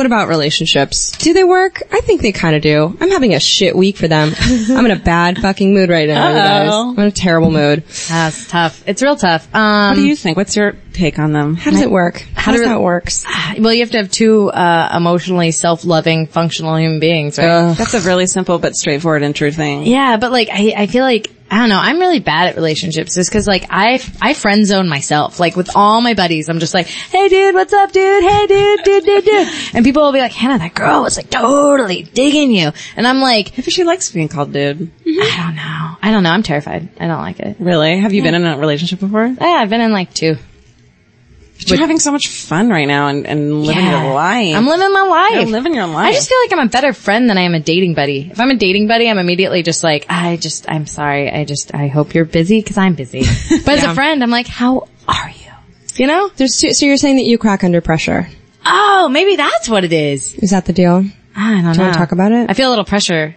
Speaker 1: about relationships? Do they work? I think they kind of do. I'm having a shit week for them. I'm in a bad fucking mood right now, you guys. I'm in a terrible mood.
Speaker 3: That's tough. It's real tough.
Speaker 2: What do you think? What's your take on them?
Speaker 1: How does it work? How does that work?
Speaker 3: Well, you have to have two emotionally self-loving, functional human beings, right?
Speaker 2: That's a really simple but straightforward and true thing.
Speaker 3: Yeah, but like I feel like I don't know. I'm really bad at relationships just because like I friend zone myself. Like with all my buddies, I'm just like, hey dude, what's up dude? Hey dude. And people will be like, Hannah, that girl was like totally digging you. And I'm like,
Speaker 2: maybe she likes being called dude.
Speaker 3: I don't know. I'm terrified. I don't like it.
Speaker 2: Really? Have you been in a relationship before?
Speaker 3: Yeah, I've been in like 2.
Speaker 2: But you're having so much fun right now and living your life.
Speaker 3: I'm living my life.
Speaker 2: You're living your life.
Speaker 3: I just feel like I'm a better friend than I am a dating buddy. If I'm a dating buddy, I'm immediately just like, I'm sorry. I hope you're busy because I'm busy. But as a friend, I'm like, how are you? You know?
Speaker 1: So you're saying that you crack under pressure.
Speaker 3: Oh, maybe that's what it is.
Speaker 1: Is that the deal?
Speaker 3: I don't know.
Speaker 1: Do you want to talk about it?
Speaker 3: I feel a little pressure.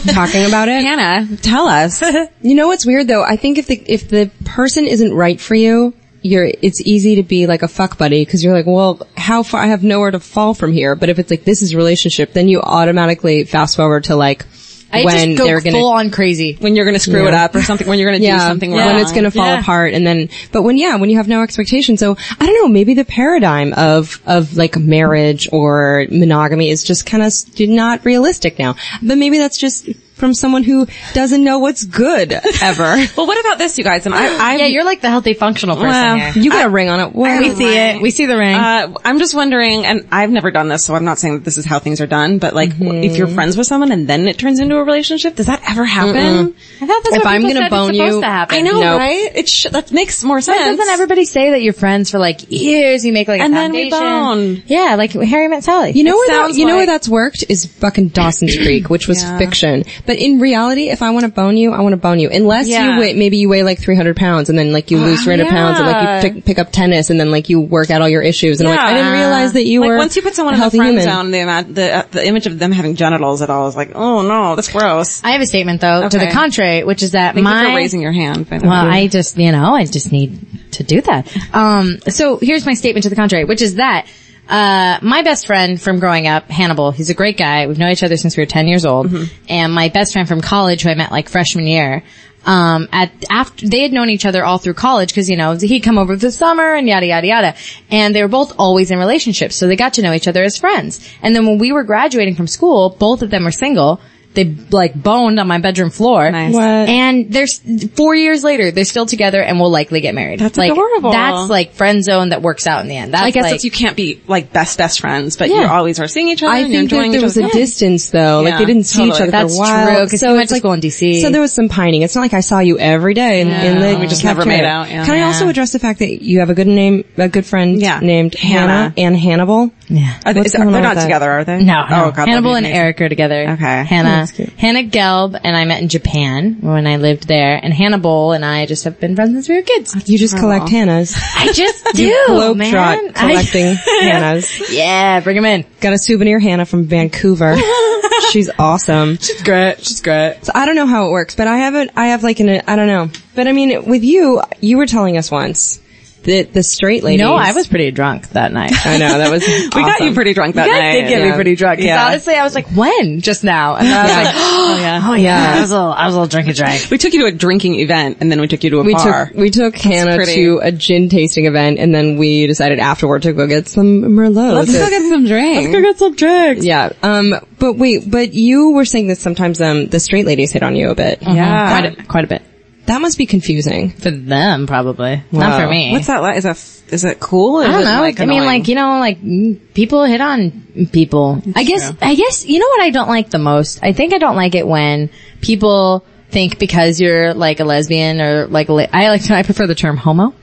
Speaker 1: Talking about it?
Speaker 2: Hannah, tell us.
Speaker 1: You know what's weird though? I think if the person isn't right for you, it's easy to be like a fuck buddy because you're like, well, how far? I have nowhere to fall from here. But if it's like, this is a relationship, then you automatically fast forward to like, when
Speaker 3: they're gonna full on crazy,
Speaker 2: when you're gonna screw it up or something, when you're gonna do something wrong,
Speaker 1: when it's gonna fall apart, and then, but when you have no expectation. So I don't know, maybe the paradigm of like marriage or monogamy is just kind of not realistic now. But maybe that's just from someone who doesn't know what's good ever.
Speaker 2: Well, what about this, you guys? And
Speaker 3: yeah, you're like the healthy, functional person here.
Speaker 1: You got a ring on it.
Speaker 3: We see it. We see the ring.
Speaker 2: I'm just wondering, and I've never done this, so I'm not saying that this is how things are done, but like, if you're friends with someone and then it turns into a relationship, does that ever happen?
Speaker 3: I thought that's
Speaker 1: if
Speaker 3: what
Speaker 1: I'm
Speaker 3: people
Speaker 1: gonna
Speaker 3: said
Speaker 1: bone
Speaker 3: it's
Speaker 1: you,
Speaker 3: supposed to happen.
Speaker 2: I know, right? That makes more sense.
Speaker 3: But doesn't everybody say that you're friends for like years? You make like a foundation.
Speaker 2: Then we bone.
Speaker 3: Yeah, like Harry met Sally.
Speaker 1: You know where that's worked is fucking Dawson's Creek, which was fiction. But in reality, if I want to bone you, I want to bone you. Unless maybe you weigh like 300 pounds and then like you lose 300 pounds and like you pick up tennis and then like you work out all your issues. And I'm like, I didn't realize that you were
Speaker 2: once you put someone in the friend zone, the image of them having genitals at all is like, oh no, that's gross.
Speaker 3: I have a statement though, to the contrary, which is that
Speaker 2: Thank you for raising your hand.
Speaker 3: I just need to do that. So here's my statement to the contrary, which is that my best friend from growing up, Hannibal, he's a great guy. We've known each other since we were 10 years old. And my best friend from college, who I met like freshman year, after they had known each other all through college because, you know, he'd come over for the summer and yada, yada, yada. And they were both always in relationships. So they got to know each other as friends. And then when we were graduating from school, both of them were single. They like boned on my bedroom floor.
Speaker 2: Nice.
Speaker 1: What?
Speaker 3: And there's 4 years later, they're still together and will likely get married.
Speaker 2: That's
Speaker 3: like
Speaker 2: adorable.
Speaker 3: That's like friend zone that works out in the end. That's
Speaker 2: I guess
Speaker 3: like,
Speaker 2: that's, you can't be like best friends, but
Speaker 3: Yeah.
Speaker 2: you always are seeing each other.
Speaker 1: I
Speaker 2: and you're
Speaker 1: think that
Speaker 2: enjoying
Speaker 1: there
Speaker 2: each
Speaker 1: was
Speaker 2: other's
Speaker 1: a distance though. Like
Speaker 2: Yeah,
Speaker 1: they didn't see each
Speaker 2: totally.
Speaker 1: other
Speaker 3: That's
Speaker 1: for a while.
Speaker 3: true, 'cause he went
Speaker 1: it's
Speaker 3: to school in DC.
Speaker 1: So there was some pining. It's not like I saw you every day in the
Speaker 2: We just
Speaker 1: cafeteria.
Speaker 2: never made out, yeah.
Speaker 1: Can I also address the fact that you have a good friend
Speaker 2: Yeah.
Speaker 1: named Hannah and Hannibal?
Speaker 3: yeah.
Speaker 1: What's
Speaker 2: They're
Speaker 1: going on
Speaker 2: not
Speaker 1: with that?
Speaker 2: together, are they?
Speaker 3: No,
Speaker 2: Oh, God, that'd
Speaker 3: Hannibal
Speaker 2: be
Speaker 3: and
Speaker 2: amazing.
Speaker 3: Eric are together.
Speaker 2: Okay.
Speaker 3: Hannah Gelb and I met in Japan when I lived there, and Hannibal and I just have been friends since we were kids.
Speaker 1: You just collect Hannahs.
Speaker 3: I just do, man.
Speaker 1: Globetrot collecting Hannahs.
Speaker 3: Yeah, bring them in.
Speaker 1: Got a souvenir Hannah from Vancouver. She's awesome.
Speaker 2: She's great.
Speaker 1: So I don't know how it works, but I don't know. But I mean, with you were telling us once that the straight ladies.
Speaker 3: No, I was pretty drunk that night.
Speaker 1: I know, that was
Speaker 2: We got you pretty drunk that
Speaker 3: You guys
Speaker 2: night.
Speaker 3: did get me
Speaker 1: yeah.
Speaker 3: pretty drunk. 'Cause
Speaker 2: Yeah.
Speaker 3: honestly, I was like, when? Just now. And then I was like, oh yeah. I was a little drink.
Speaker 2: We took you to a drinking event, and then we took you to a bar.
Speaker 1: We took Hannah
Speaker 2: pretty.
Speaker 1: to a gin tasting event, and then we decided afterward to go get some Merlot.
Speaker 2: Let's go get some drinks.
Speaker 1: get some drinks. Yeah. But you were saying that sometimes, the straight ladies hit on you a bit.
Speaker 2: Yeah.
Speaker 3: Quite a bit.
Speaker 1: That must be confusing.
Speaker 3: For them, probably.
Speaker 1: Wow.
Speaker 3: Not for me.
Speaker 2: What's that like? Is it cool? Or
Speaker 3: I don't
Speaker 2: is it,
Speaker 3: know.
Speaker 2: like,
Speaker 3: I mean,
Speaker 2: annoying?
Speaker 3: like, you know, like, people hit on people. I guess, you know what I don't like the most? I think I don't like it when people think because you're like a lesbian or like, I prefer the term homo.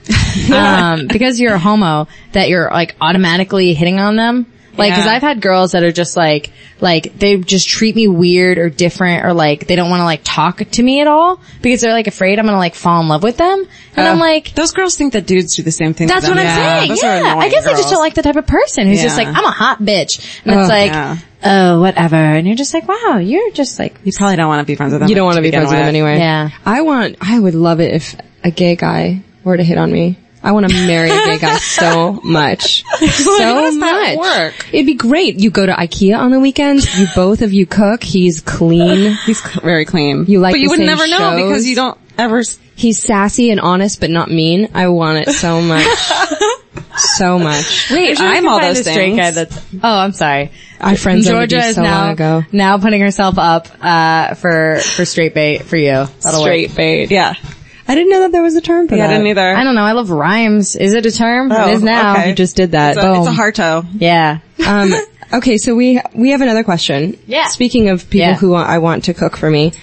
Speaker 3: Because you're a homo, that you're like automatically hitting on them. Like, cause I've had girls that are just like they just treat me weird or different or like they don't want to like talk to me at all because they're like afraid I'm gonna like fall in love with them. And I'm like,
Speaker 2: those girls think that dudes do the same thing.
Speaker 3: that's
Speaker 2: to
Speaker 3: what
Speaker 2: them.
Speaker 3: I'm saying.
Speaker 2: Those are
Speaker 3: Yeah.
Speaker 2: annoying
Speaker 3: I guess I just
Speaker 2: girls.
Speaker 3: don't like the type of person who's just like, I'm a hot bitch. And it's like,
Speaker 2: yeah.
Speaker 3: oh, whatever. And you're just like, wow, you're just like,
Speaker 2: You probably don't want to be friends with them.
Speaker 1: You don't want to be friends with them anyway.
Speaker 3: Yeah.
Speaker 1: I would love it if a gay guy were to hit on me. I want to marry a gay guy so much. So
Speaker 2: does that
Speaker 1: much.
Speaker 2: work?
Speaker 1: It'd be great. You go to IKEA on the weekends. You both of you cook. He's clean.
Speaker 2: He's very clean.
Speaker 1: You like
Speaker 2: but you
Speaker 1: the
Speaker 2: would
Speaker 1: same
Speaker 2: never know
Speaker 1: shows.
Speaker 2: because you don't ever.
Speaker 1: He's sassy and honest, but not mean. I want it so much. So much.
Speaker 2: Wait, I'm all those things.
Speaker 3: Guy that's, oh, I'm sorry.
Speaker 1: I friends
Speaker 3: Georgia
Speaker 1: you
Speaker 3: is
Speaker 1: so long ago.
Speaker 3: now putting herself up, for straight bait for you. That'll
Speaker 2: Straight
Speaker 3: work.
Speaker 2: bait. Yeah.
Speaker 1: I didn't know that there was a term for
Speaker 2: Yeah, I
Speaker 1: that.
Speaker 2: didn't either.
Speaker 3: I don't know. I love rhymes. Is it a term?
Speaker 2: Oh,
Speaker 3: It is now.
Speaker 2: okay.
Speaker 1: You just did that.
Speaker 2: It's a hearto.
Speaker 3: Yeah.
Speaker 1: Okay, so we have another question.
Speaker 3: Yeah.
Speaker 1: Speaking of people who I want to cook for me,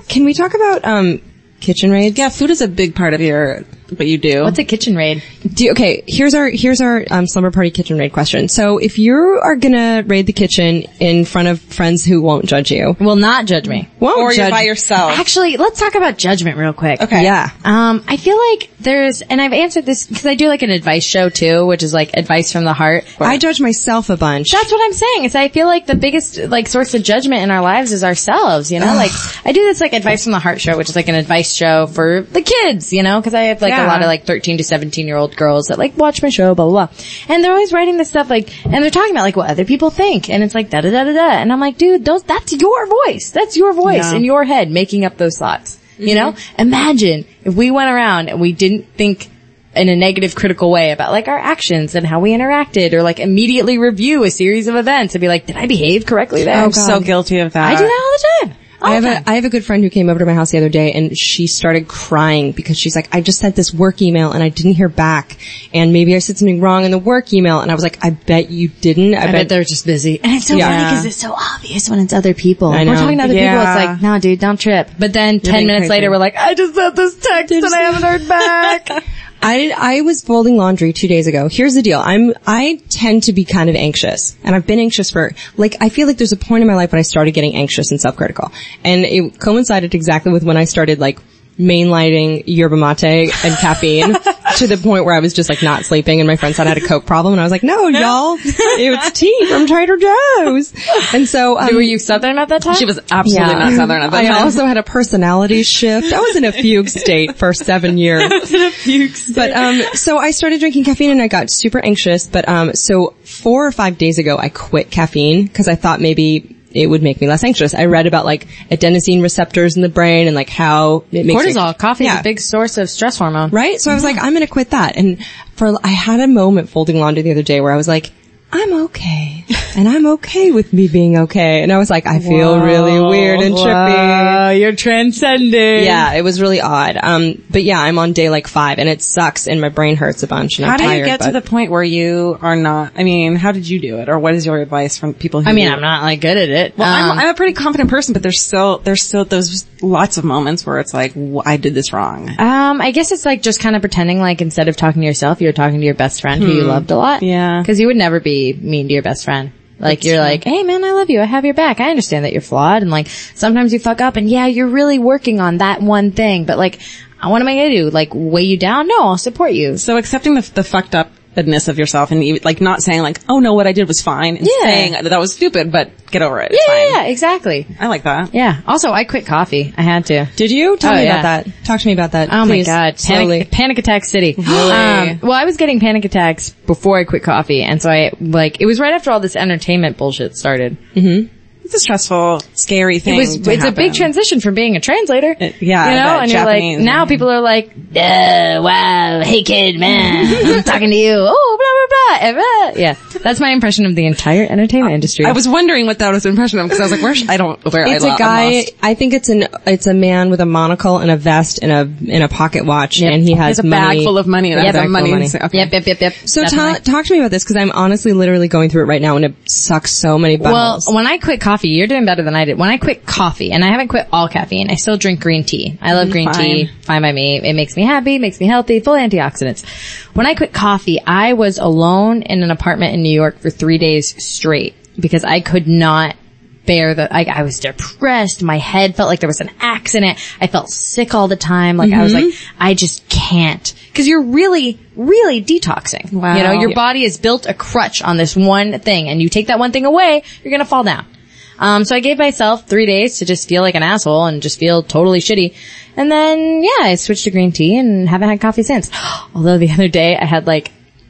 Speaker 1: can we talk about kitchen raids?
Speaker 2: Yeah, food is a big part of what you do.
Speaker 3: What's a kitchen raid?
Speaker 1: Here's our slumber party kitchen raid question. So if you are gonna raid the kitchen in front of friends who won't judge you,
Speaker 3: Will not judge me.
Speaker 1: won't
Speaker 2: or you're
Speaker 1: judge
Speaker 2: by yourself.
Speaker 3: Actually, let's talk about judgment real quick.
Speaker 2: Okay.
Speaker 1: Yeah.
Speaker 3: I feel like and I've answered this because I do like an advice show too, which is like advice from the heart.
Speaker 1: I judge myself a bunch.
Speaker 3: That's what I'm saying. Is I feel like the biggest like source of judgment in our lives is ourselves, you know? Like I do this like advice from the heart show, which is like an advice show for the kids, you know? Cause I have like a lot of like 13 to 17-year-old girls that like watch my show, blah, blah, blah. And they're always writing this stuff like, and they're talking about like what other people think. And it's like da da da da da. And I'm like, dude, that's your voice. That's your voice in your head making up those thoughts. You know? Imagine if we went around and we didn't think in a negative, critical way about like our actions and how we interacted, or like immediately review a series of events and be like, did I behave correctly there?
Speaker 2: I'm so guilty of that.
Speaker 3: I do that all the time.
Speaker 1: I have a good friend who came over to my house the other day, and she started crying because she's like, I just sent this work email and I didn't hear back, and maybe I said something wrong in the work email. And I was like, I bet you didn't. I bet
Speaker 3: they're just busy. And it's so funny because it's so obvious when it's other people.
Speaker 1: I know.
Speaker 3: We're talking to other people. It's like, no, dude, don't trip. But then 10 minutes later, we're like, I just sent this text and I haven't heard back.
Speaker 1: I was folding laundry 2 days ago. Here's the deal. I tend to be kind of anxious, and I've been anxious for, like, I feel like there's a point in my life when I started getting anxious and self-critical. And it coincided exactly with when I started, like, mainlining yerba mate and caffeine to the point where I was just like not sleeping, and my friend said I had a Coke problem, and I was like, no, y'all, it's tea from Trader Joe's. And so,
Speaker 3: Were you Southern at that time?
Speaker 2: She was absolutely not Southern at that time.
Speaker 1: I also had a personality shift. I was in a fugue state for 7 years. But, so I started drinking caffeine and I got super anxious. But, so 4 or 5 days ago, I quit caffeine because I thought maybe it would make me less anxious. I read about like adenosine receptors in the brain and like how it makes
Speaker 3: cortisol. Coffee is a big source of stress hormone.
Speaker 1: Right? So I was like, I'm going to quit that. And I had a moment folding laundry the other day where I was like, I'm okay. And I'm okay with me being okay. And I was like, I feel really weird and trippy.
Speaker 3: You're transcending.
Speaker 1: Yeah, it was really odd. But yeah, I'm on day like 5 and it sucks and my brain hurts a bunch and I'm tired.
Speaker 2: How do you get to the point where you are not, I mean, how did you do it? Or what is your advice from people who
Speaker 3: I'm not like good at it.
Speaker 2: Well, I'm a pretty confident person, but there's still those lots of moments where it's like, I did this wrong.
Speaker 3: I guess it's like just kind of pretending like instead of talking to yourself, you're talking to your best friend who you loved a lot.
Speaker 2: Yeah.
Speaker 3: Cause you would never be mean to your best friend. Like, you're like, hey man, I love you. I have your back. I understand that you're flawed. And like, sometimes you fuck up and yeah, you're really working on that one thing. But like, what am I going to do? Like, weigh you down? No, I'll support you.
Speaker 2: So accepting the fucked upness of yourself and like not saying like, oh no, what I did was fine. And saying that was stupid, but get over it. It's fine.
Speaker 3: Yeah, exactly.
Speaker 2: I like that.
Speaker 3: Yeah. Also, I quit coffee. I had to.
Speaker 1: Did you? Tell me about that. Talk to me about that.
Speaker 3: Oh
Speaker 1: please.
Speaker 3: My God. Panic attack city.
Speaker 2: Really?
Speaker 3: Well, I was getting panic attacks before I quit coffee. And so it was right after all this entertainment bullshit started.
Speaker 2: Mm-hmm. It's a stressful, scary thing.
Speaker 3: It's a big transition from being a translator.
Speaker 2: Yeah.
Speaker 3: You know, and
Speaker 2: Japanese,
Speaker 3: you're like, now people are like, wow, hey kid, man, I'm talking to you. Oh, blah, blah, blah. Yeah. That's my impression of the entire entertainment industry.
Speaker 2: I was wondering what that was an impression of because I was like,
Speaker 1: it's a guy, I think it's a man with a monocle and a vest and a pocket watch and he has
Speaker 2: a bag full of money.
Speaker 3: Yep,
Speaker 2: money.
Speaker 3: Okay. Yep.
Speaker 1: So talk to me about this because I'm honestly literally going through it right now and it sucks so many buttholes.
Speaker 3: Well, when I quit coffee, you're doing better than I did. When I quit coffee, and I haven't quit all caffeine, I still drink green tea. I love green tea. Fine by me. It makes me happy, makes me healthy, full of antioxidants. When I quit coffee, I was alone in an apartment in New York for 3 days straight because I could not bear I was depressed. My head felt like there was an accident. I felt sick all the time. Like I was like, I just can't. Cause you're really, really detoxing.
Speaker 2: Wow.
Speaker 3: You know, your body has built a crutch on this one thing and you take that one thing away, you're gonna fall down. So I gave myself 3 days to just feel like an asshole and just feel totally shitty. And then, I switched to green tea and haven't had coffee since. Although the other day I had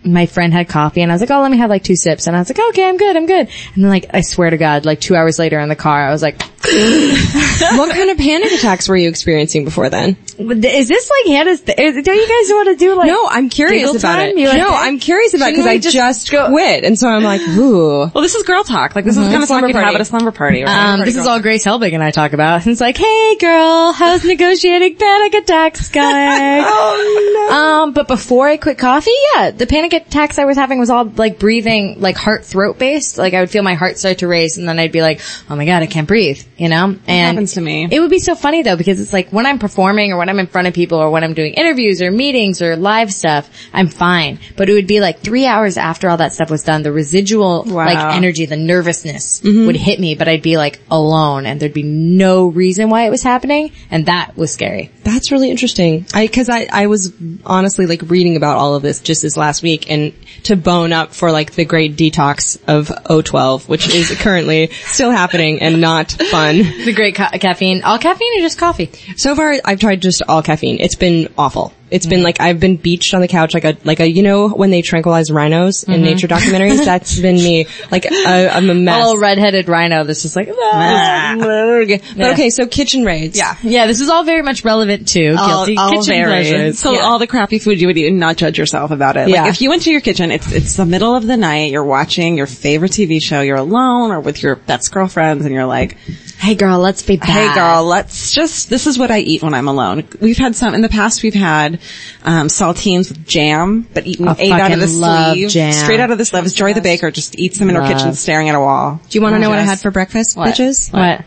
Speaker 3: my friend had coffee and I was like, oh, let me have 2 sips. And I was like, okay, I'm good. And then I swear to God, 2 hours later in the car, I was like,
Speaker 1: what kind of panic attacks were you experiencing before then?
Speaker 3: Is this Hannah's don't you guys want to do
Speaker 1: No, I'm curious about it. I'm curious about it because I just quit. And so I'm like, ooh.
Speaker 2: Well, this is girl talk. This is the kind of talk you'd have at a slumber party.
Speaker 3: This is all Grace Helbig and I talk about. And it's like, hey girl, how's negotiating panic attacks going?
Speaker 1: Oh no.
Speaker 3: But before I quit coffee, the panic attacks I was having was all breathing, heart throat based. I would feel my heart start to race and then I'd be like, oh my God, I can't breathe, you know? And
Speaker 2: it happens to me.
Speaker 3: It would be so funny though because it's when I'm performing or when I'm in front of people or when I'm doing interviews or meetings or live stuff, I'm fine. But it would be 3 hours after all that stuff was done, the residual energy, the nervousness would hit me, but I'd be alone and there'd be no reason why it was happening. And that was scary.
Speaker 1: That's really interesting. Cause I was honestly reading about all of this just this last week and to bone up for the great detox of O12, which is currently still happening and not fun.
Speaker 3: The great caffeine. All caffeine or just coffee?
Speaker 1: So far, I've tried just all caffeine. It's been awful. It's been I've been beached on the couch like a when they tranquilize rhinos in nature documentaries. That's been me. I'm a mess.
Speaker 3: A little redheaded rhino that's just
Speaker 1: But okay, so kitchen raids.
Speaker 3: Yeah, this is all very much relevant to guilty kitchen pleasures.
Speaker 2: So all the crappy food you would eat and not judge yourself about it. If you went to your kitchen, it's the middle of the night, you're watching your favorite TV show, you're alone or with your best girlfriends and you're like,
Speaker 3: hey girl, let's be bad.
Speaker 2: Hey girl, this is what I eat when I'm alone. We've had in the past we've had saltines with jam, but eaten 8 out of the sleeve.
Speaker 3: Jam.
Speaker 2: Straight out of the sleeve. Joy the baker just eats them in her kitchen staring at a wall.
Speaker 1: Do you want to know what I had for breakfast, bitches?
Speaker 3: What?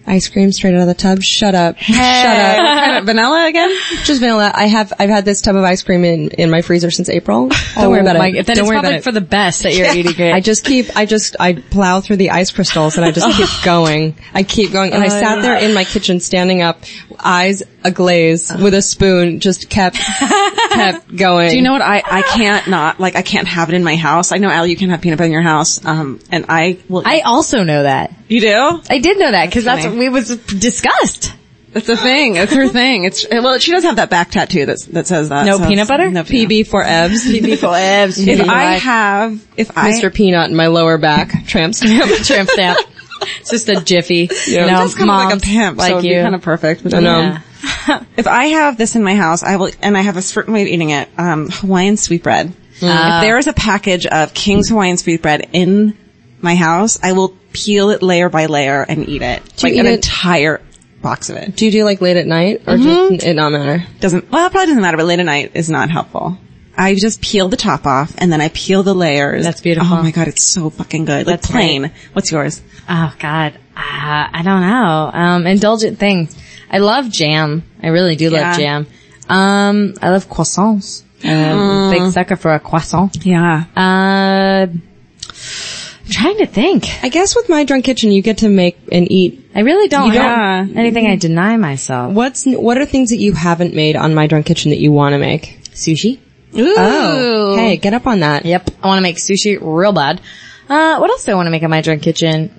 Speaker 1: Ice cream straight out of the tub. Shut up.
Speaker 2: Hey. Shut up. What kind of vanilla again?
Speaker 1: Just vanilla. I've had this tub of ice cream in my freezer since April. Don't worry about it.
Speaker 3: Then it's probably for the best that you're eating it.
Speaker 1: I plow through the ice crystals and I just keep going. I keep going. And I sat there in my kitchen standing up, eyes aglaze with a spoon, just kept going.
Speaker 2: Do you know what? I can't have it in my house. I know, Alie, you can have peanut butter in your house. And I
Speaker 3: also know that.
Speaker 2: You do?
Speaker 3: I did know that because it was discussed.
Speaker 2: That's a thing. It's her thing. Well, she does have that back tattoo that says that.
Speaker 3: No peanut butter?
Speaker 2: No
Speaker 1: PB for Ebs.
Speaker 3: PB for Ebs.
Speaker 1: Mr. Peanut in my lower back. Tramp stamp.
Speaker 3: Tramp stamp. It's just a jiffy.
Speaker 1: Yeah.
Speaker 3: You know,
Speaker 2: It's kind of like a pimp,
Speaker 3: like
Speaker 2: so it'd be
Speaker 3: you.
Speaker 2: kind of perfect. But
Speaker 1: I know.
Speaker 3: Yeah.
Speaker 2: if I have this in my house, I have a certain way of eating it. Hawaiian sweetbread. If there is a package of King's Hawaiian sweetbread in my house, I will peel it layer by layer and eat it. Like an entire box of it.
Speaker 1: Do you do like late at night or just it not matter?
Speaker 2: Well, it probably doesn't matter, but late at night is not helpful. I just peel the top off and then I peel the layers.
Speaker 3: That's beautiful.
Speaker 2: Oh my God, it's so fucking good. Like
Speaker 3: That's
Speaker 2: plain.
Speaker 3: great.
Speaker 2: What's yours?
Speaker 3: Oh God. I don't know. Indulgent things. I love jam. I really do love jam. I love croissants. Big sucker for a croissant.
Speaker 2: Yeah.
Speaker 3: I'm trying to think.
Speaker 1: I guess with My Drunk Kitchen, you get to make and eat.
Speaker 3: I really don't
Speaker 2: You
Speaker 3: have
Speaker 2: don't-
Speaker 3: anything I deny myself.
Speaker 1: What are things that you haven't made on My Drunk Kitchen that you want to make?
Speaker 3: Sushi.
Speaker 2: Ooh.
Speaker 1: Oh, hey, get up on that.
Speaker 3: Yep. I want to make sushi real bad. What else do I want to make in My Drunk Kitchen?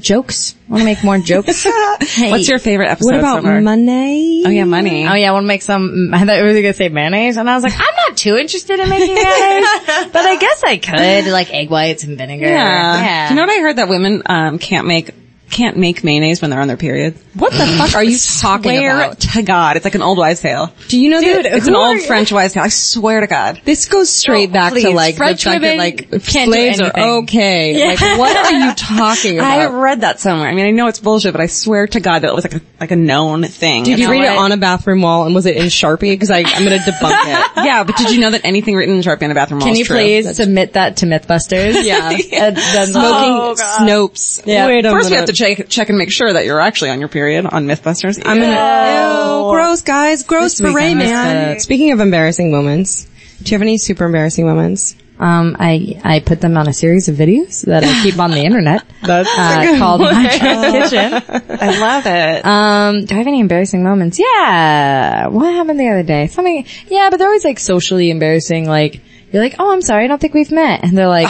Speaker 3: Jokes. I want to make more jokes. Hey.
Speaker 2: What's your favorite episode
Speaker 1: What about
Speaker 2: so far?
Speaker 1: money?
Speaker 2: Oh yeah, money.
Speaker 3: Oh yeah, I want to make some, I thought you were going to say mayonnaise, and I was like, I'm not too interested in making mayonnaise, but I guess I could, like egg whites and vinegar.
Speaker 2: Yeah. You know what I heard that women, can't make mayonnaise when they're on their period?
Speaker 1: What the fuck are you talking
Speaker 2: Swear
Speaker 1: about?
Speaker 2: to God. It's like an old wives' tale.
Speaker 1: Do you know that
Speaker 2: It's an old French wives' tale. I swear to God.
Speaker 1: this goes straight back to
Speaker 3: please.
Speaker 1: like
Speaker 3: French
Speaker 1: the fact that
Speaker 3: women
Speaker 1: like
Speaker 3: can't do
Speaker 1: slaves are
Speaker 3: anything.
Speaker 1: okay. Like what are you talking
Speaker 2: I
Speaker 1: about?
Speaker 2: read that somewhere. I mean, I know it's bullshit, but I swear to God that it was like a known thing.
Speaker 1: Did you
Speaker 2: And
Speaker 1: read it
Speaker 2: I-
Speaker 1: on a bathroom wall and was it in Sharpie? Because I'm going to debunk it.
Speaker 2: Yeah, but did you know that anything written in Sharpie on a bathroom wall
Speaker 3: Can
Speaker 2: is
Speaker 3: you
Speaker 2: true?
Speaker 3: please submit that to Mythbusters?
Speaker 1: Yeah.
Speaker 3: And then
Speaker 1: Smoking
Speaker 2: God.
Speaker 1: Snopes.
Speaker 3: Yeah.
Speaker 1: Wait a
Speaker 2: First, we have
Speaker 1: minute.
Speaker 2: to check and make sure that you're actually on your period on MythBusters.
Speaker 1: I'm gonna, ew, gross guys, gross
Speaker 3: This week
Speaker 1: for
Speaker 3: I
Speaker 1: Ray,
Speaker 3: missed
Speaker 1: man.
Speaker 3: it.
Speaker 1: Speaking of embarrassing moments, do you have any super embarrassing moments?
Speaker 3: I put them on a series of videos that I keep on the internet.
Speaker 1: That's
Speaker 3: Called My Drunk Kitchen.
Speaker 2: I love it.
Speaker 3: Do I have any embarrassing moments? Yeah. What happened the other day? Something, yeah, but they're always like socially embarrassing. Like, you're like, oh, I'm sorry, I don't think we've met. And they're like,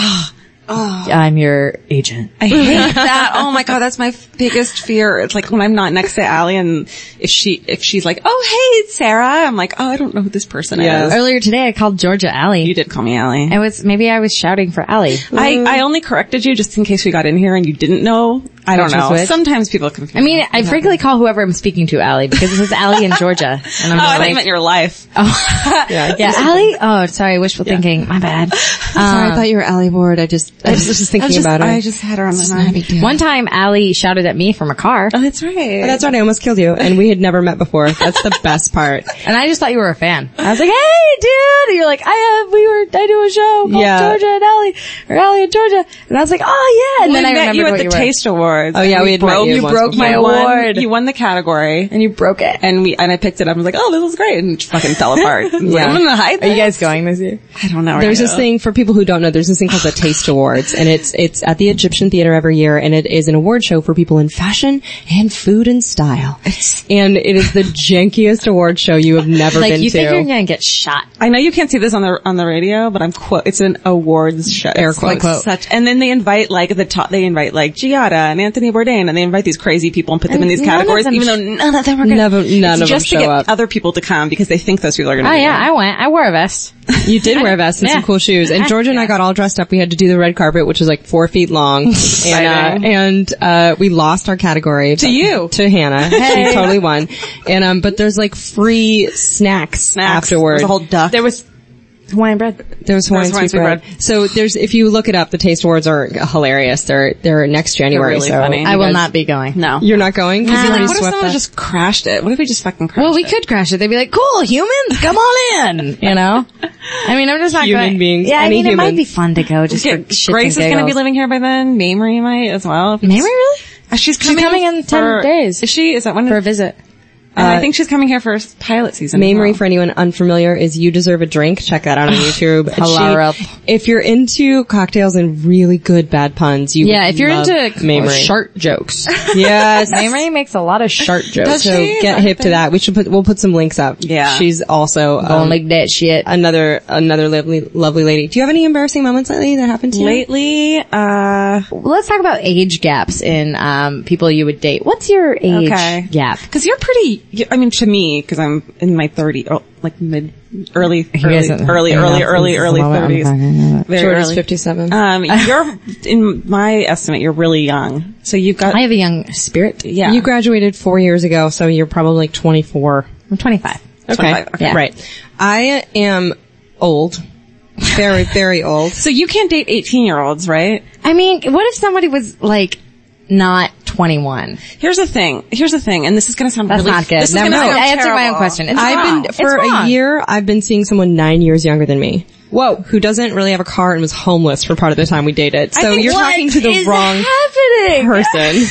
Speaker 3: I'm your agent.
Speaker 2: I hate that. Oh my God, that's my biggest fear. It's like when I'm not next to Alie and if she's like, oh hey, it's Sarah, I'm like, oh, I don't know who this person is.
Speaker 3: Earlier today, I called Georgia Alie.
Speaker 2: You did call me Alie.
Speaker 3: Maybe I was shouting for Alie.
Speaker 2: I only corrected you just in case we got in here and you didn't know. I don't
Speaker 3: Which was
Speaker 2: know.
Speaker 3: which?
Speaker 2: Sometimes people confuse.
Speaker 3: I mean, I frequently call whoever I'm speaking to Alie because it says Alie in Georgia. And I'm
Speaker 2: I
Speaker 3: just
Speaker 2: thought
Speaker 3: like,
Speaker 2: you meant your life.
Speaker 3: yeah, Alie? Oh, sorry, wishful thinking. My bad.
Speaker 1: Sorry, I thought you were Alie Ward. I was just thinking about it.
Speaker 2: I just had her on my mind.
Speaker 3: One time, Alie shouted at me from a car,
Speaker 2: Oh, that's right.
Speaker 1: Oh, that's right. I almost killed you, and we had never met before. That's the best part.
Speaker 3: and I just thought you were a fan. I was like, "Hey, dude!" And you're like, I do a show called
Speaker 1: Yeah.
Speaker 3: Georgia and Alie, or Alie and Georgia," and I was like, "Oh yeah!" And then I
Speaker 2: met
Speaker 3: remembered
Speaker 2: you at
Speaker 3: what
Speaker 2: the
Speaker 3: you were.
Speaker 2: Taste Awards.
Speaker 1: Oh, yeah, we had met you
Speaker 2: You
Speaker 1: once
Speaker 2: broke
Speaker 1: before.
Speaker 2: my
Speaker 3: You
Speaker 2: award.
Speaker 3: won.
Speaker 2: You won the category.
Speaker 3: and you broke it.
Speaker 2: And I picked it up. I was like, oh, this is great. And it fucking fell apart.
Speaker 1: Yeah.
Speaker 2: Like, I'm gonna hide
Speaker 3: Are you
Speaker 2: this.
Speaker 3: guys going this year?
Speaker 2: I don't know.
Speaker 1: There's this thing for people who don't know. There's this thing called the Taste Awards, and it's at the Egyptian Theater every year, and it is an award show for people in fashion and food and style. And it is the jankiest award show you have never
Speaker 3: Like
Speaker 1: been
Speaker 3: you
Speaker 1: to.
Speaker 3: think you're gonna get shot?
Speaker 2: I know you can't see this on the radio, but it's an awards show.
Speaker 1: Air
Speaker 2: It's like
Speaker 1: quotes.
Speaker 2: and then they invite like they invite like Giada and Anthony Bourdain, and they invite these crazy people and put them in these
Speaker 3: none of
Speaker 2: categories,
Speaker 3: them
Speaker 2: even though none of them are gonna.
Speaker 1: None of them
Speaker 2: just to
Speaker 1: show
Speaker 2: get
Speaker 1: up.
Speaker 2: other people to come because they think those people are gonna.
Speaker 3: Oh
Speaker 2: be
Speaker 3: yeah,
Speaker 2: there.
Speaker 3: I went. I wore a vest.
Speaker 1: You did wear a vest and some
Speaker 3: Yeah.
Speaker 1: cool shoes. And Georgia and I got all dressed up. We had to do the red carpet, which is like 4 feet long. and we lost our category.
Speaker 2: To you.
Speaker 1: To Hannah. She totally won. And, but there's like free snacks afterwards.
Speaker 2: There's a whole duck.
Speaker 3: There was Hawaiian bread.
Speaker 1: There's Hawaiian
Speaker 2: Hawaiian
Speaker 1: sweet bread. So if you look it up, the Taste Awards are hilarious. They're next January.
Speaker 2: really
Speaker 1: so
Speaker 2: funny.
Speaker 3: I will not be going.
Speaker 2: No.
Speaker 1: You're not going? Cause you
Speaker 2: Like,
Speaker 1: already
Speaker 2: what if
Speaker 1: swept
Speaker 2: someone
Speaker 1: that.
Speaker 2: just crashed it? What if we just fucking crashed
Speaker 3: Well, we
Speaker 2: it?
Speaker 3: could crash it. They'd be like, "Cool, humans, come on in." You know? I mean, I'm just not
Speaker 1: Human
Speaker 3: going.
Speaker 1: beings,
Speaker 3: Yeah, I
Speaker 1: any
Speaker 3: mean, it might
Speaker 1: humans.
Speaker 3: be fun to go just for shits
Speaker 2: Grace
Speaker 3: and
Speaker 2: is going to be
Speaker 3: giggles.
Speaker 2: living here by then. Mamrie might as well.
Speaker 3: Mamrie, really?
Speaker 2: She's coming
Speaker 3: coming in 10 days.
Speaker 2: Is she? Is that when?
Speaker 3: For a visit.
Speaker 2: And I think she's coming here for pilot season.
Speaker 1: Mamrie, for anyone unfamiliar, is You Deserve a Drink. Check that out on YouTube. If you're into cocktails and really good bad puns, if you're into Mamrie.
Speaker 3: Shart jokes.
Speaker 1: Yes.
Speaker 3: Mamrie makes a lot of shart jokes.
Speaker 1: So get hip to that. We'll put some links up.
Speaker 2: Yeah.
Speaker 1: She's also,
Speaker 3: don't like that shit.
Speaker 1: Another lovely lady. Do you have any embarrassing moments lately that happened to you?
Speaker 2: Lately,
Speaker 3: let's talk about age gaps in, people you would date. What's your age gap?
Speaker 2: Cause you're pretty, I mean, to me, cause I'm in my 30s, like early 30s. Very
Speaker 1: George is
Speaker 2: early.
Speaker 1: 57.
Speaker 2: You're, in my estimate, you're really young. So you've got,
Speaker 3: I have a young spirit.
Speaker 2: yeah.
Speaker 1: You graduated 4 years ago, so you're probably like 24.
Speaker 3: I'm 25.
Speaker 1: Okay.
Speaker 2: 25, okay.
Speaker 3: Yeah.
Speaker 1: Right. I am old. Very, very old.
Speaker 2: So you can't date 18-year-olds, right?
Speaker 3: I mean, what if somebody was like not 21?
Speaker 2: Here's the thing, and this is gonna sound
Speaker 3: That's
Speaker 2: really,
Speaker 3: not good.
Speaker 2: this is
Speaker 3: No,
Speaker 2: gonna
Speaker 3: no.
Speaker 2: sound
Speaker 3: I answered my
Speaker 2: terrible.
Speaker 3: own question. It's
Speaker 1: I've
Speaker 3: wrong.
Speaker 1: been, for
Speaker 3: It's wrong.
Speaker 1: a year, I've been seeing someone 9 years younger than me. Whoa. Who doesn't really have a car and was homeless for part of the time we dated. So you're talking to the wrong person.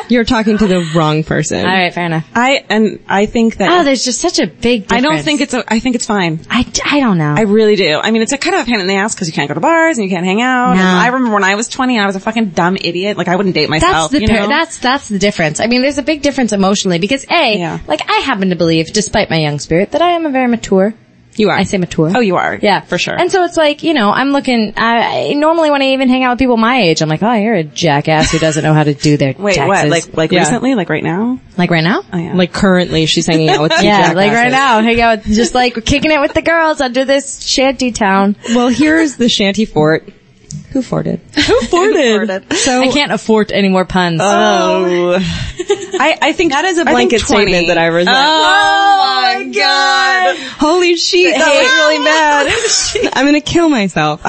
Speaker 1: You're talking to the wrong person.
Speaker 3: All right, fair enough.
Speaker 2: I think that,
Speaker 3: There's just such a big difference.
Speaker 2: I don't think I think it's fine.
Speaker 3: I don't know.
Speaker 2: I really do. I mean, it's a kind of a pain in the ass because you can't go to bars and you can't hang out.
Speaker 3: No.
Speaker 2: And I remember when I was 20, I was a fucking dumb idiot. Like, I wouldn't date myself.
Speaker 3: That's the difference. I mean, there's a big difference emotionally because like I happen to believe, despite my young spirit, that I am a very mature.
Speaker 1: You are.
Speaker 3: I say mature.
Speaker 2: Oh, you are.
Speaker 3: Yeah.
Speaker 2: For sure.
Speaker 3: And so it's like, I'm looking, I normally when I even hang out with people my age, I'm like, oh, you're a jackass who doesn't know how to do their
Speaker 2: Wait,
Speaker 3: taxes.
Speaker 2: what? Like recently? Like right now?
Speaker 3: Like right now?
Speaker 2: Oh, yeah.
Speaker 1: Like currently she's hanging out with two
Speaker 3: Yeah, like right
Speaker 1: jackasses.
Speaker 3: now, hang out, just like kicking it with the girls under this shanty town.
Speaker 1: Well, here's the shanty fort. Who forted?
Speaker 2: Who forted?
Speaker 1: So
Speaker 3: I can't afford any more puns.
Speaker 2: Oh. I think
Speaker 1: that is a blanket statement that I resent.
Speaker 2: Oh my god.
Speaker 1: Holy shit, that was really bad. I'm gonna kill myself.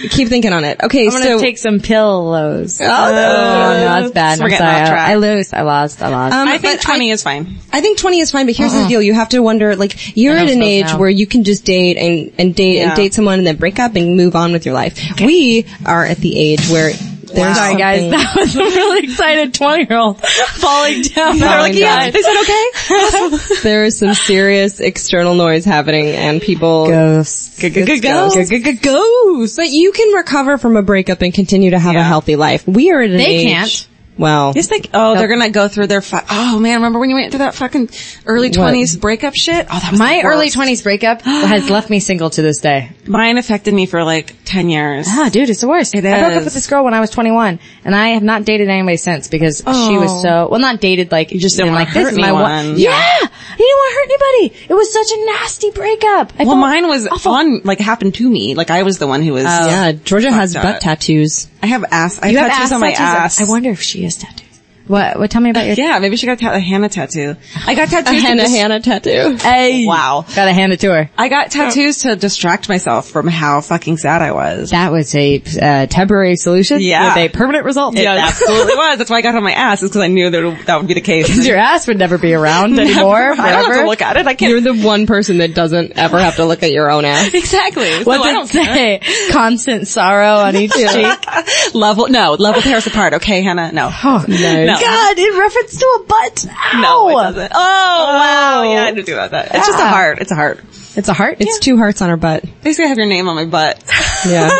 Speaker 1: Keep thinking on it. Okay,
Speaker 3: I'm gonna take some pillows.
Speaker 1: Oh,
Speaker 3: no, that's bad.
Speaker 2: We're
Speaker 3: I'm
Speaker 2: getting
Speaker 3: sorry.
Speaker 2: off track.
Speaker 3: I lost.
Speaker 2: I think 20 is fine.
Speaker 1: I think 20 is fine, but here's the deal. You have to wonder, like, you're
Speaker 3: I
Speaker 1: at
Speaker 3: know
Speaker 1: an
Speaker 3: so
Speaker 1: age
Speaker 3: now.
Speaker 1: where you can just date and date someone and then break up and move on with your life. We are at the age where there's
Speaker 3: Sorry guys,
Speaker 1: something-
Speaker 3: that was a really excited 20-year-old falling down.
Speaker 1: They're like, yeah,
Speaker 3: Is it okay?
Speaker 1: there is some serious external noise happening and people...
Speaker 3: Ghosts.
Speaker 1: Ghosts. But you can recover from a breakup and continue to have a healthy life. We are at an
Speaker 3: They
Speaker 1: age...
Speaker 3: can't.
Speaker 1: Well...
Speaker 2: Just think, they're gonna go through their oh man, remember when you went through that fucking early 20s breakup shit? Oh, that was
Speaker 3: My
Speaker 2: the
Speaker 3: early
Speaker 2: worst.
Speaker 3: 20s breakup has left me single to this day.
Speaker 2: Mine affected me for like 10 years.
Speaker 3: Ah, dude, it's the worst.
Speaker 2: It
Speaker 3: I broke up
Speaker 2: is.
Speaker 3: with this girl when I was 21, and I have not dated anybody since because she was not dated like, you
Speaker 2: just didn't wanna
Speaker 3: like, this
Speaker 2: hurt
Speaker 3: is my one.
Speaker 2: anyone.
Speaker 3: Yeah! I didn't want to hurt anybody. It was such a nasty breakup. I
Speaker 2: Well,
Speaker 3: felt
Speaker 2: mine was
Speaker 3: awful.
Speaker 2: happened to me. Like, I was the one who was,
Speaker 1: yeah, Georgia has
Speaker 2: up.
Speaker 1: butt tattoos.
Speaker 2: I have ass, I
Speaker 3: You
Speaker 2: have
Speaker 3: have
Speaker 2: tattoos on my ass.
Speaker 3: I wonder if she has tattoos. What, tell me about your...
Speaker 2: Yeah, maybe she got a Hannah tattoo. I got tattoos.
Speaker 1: Hannah tattoo.
Speaker 3: Hey!
Speaker 2: Wow.
Speaker 3: Gotta hand it to her.
Speaker 2: I got tattoos to distract myself from how fucking sad I was.
Speaker 3: That was a temporary solution
Speaker 2: Yeah.
Speaker 3: with a permanent result.
Speaker 2: It absolutely was. That's why I got it on my ass, is because I knew that would be the case.
Speaker 3: Because your ass would never be around anymore,
Speaker 2: I don't have
Speaker 3: forever.
Speaker 2: to look at it. I can't.
Speaker 1: You're the one person that doesn't ever have to look at your own ass.
Speaker 2: Exactly.
Speaker 3: What's
Speaker 2: So I
Speaker 3: it
Speaker 2: don't
Speaker 3: say? Constant sorrow on each cheek.
Speaker 2: level pairs apart. Okay, Hannah? No.
Speaker 3: Oh,
Speaker 1: Nice.
Speaker 2: No.
Speaker 3: God, in reference to a butt. Ow.
Speaker 2: No, it doesn't. Oh, wow. Yeah, I didn't do that. It's just a heart. It's a heart.
Speaker 3: It's a heart?
Speaker 1: It's two hearts on her butt.
Speaker 2: Basically, I have your name on my butt.
Speaker 1: Yeah.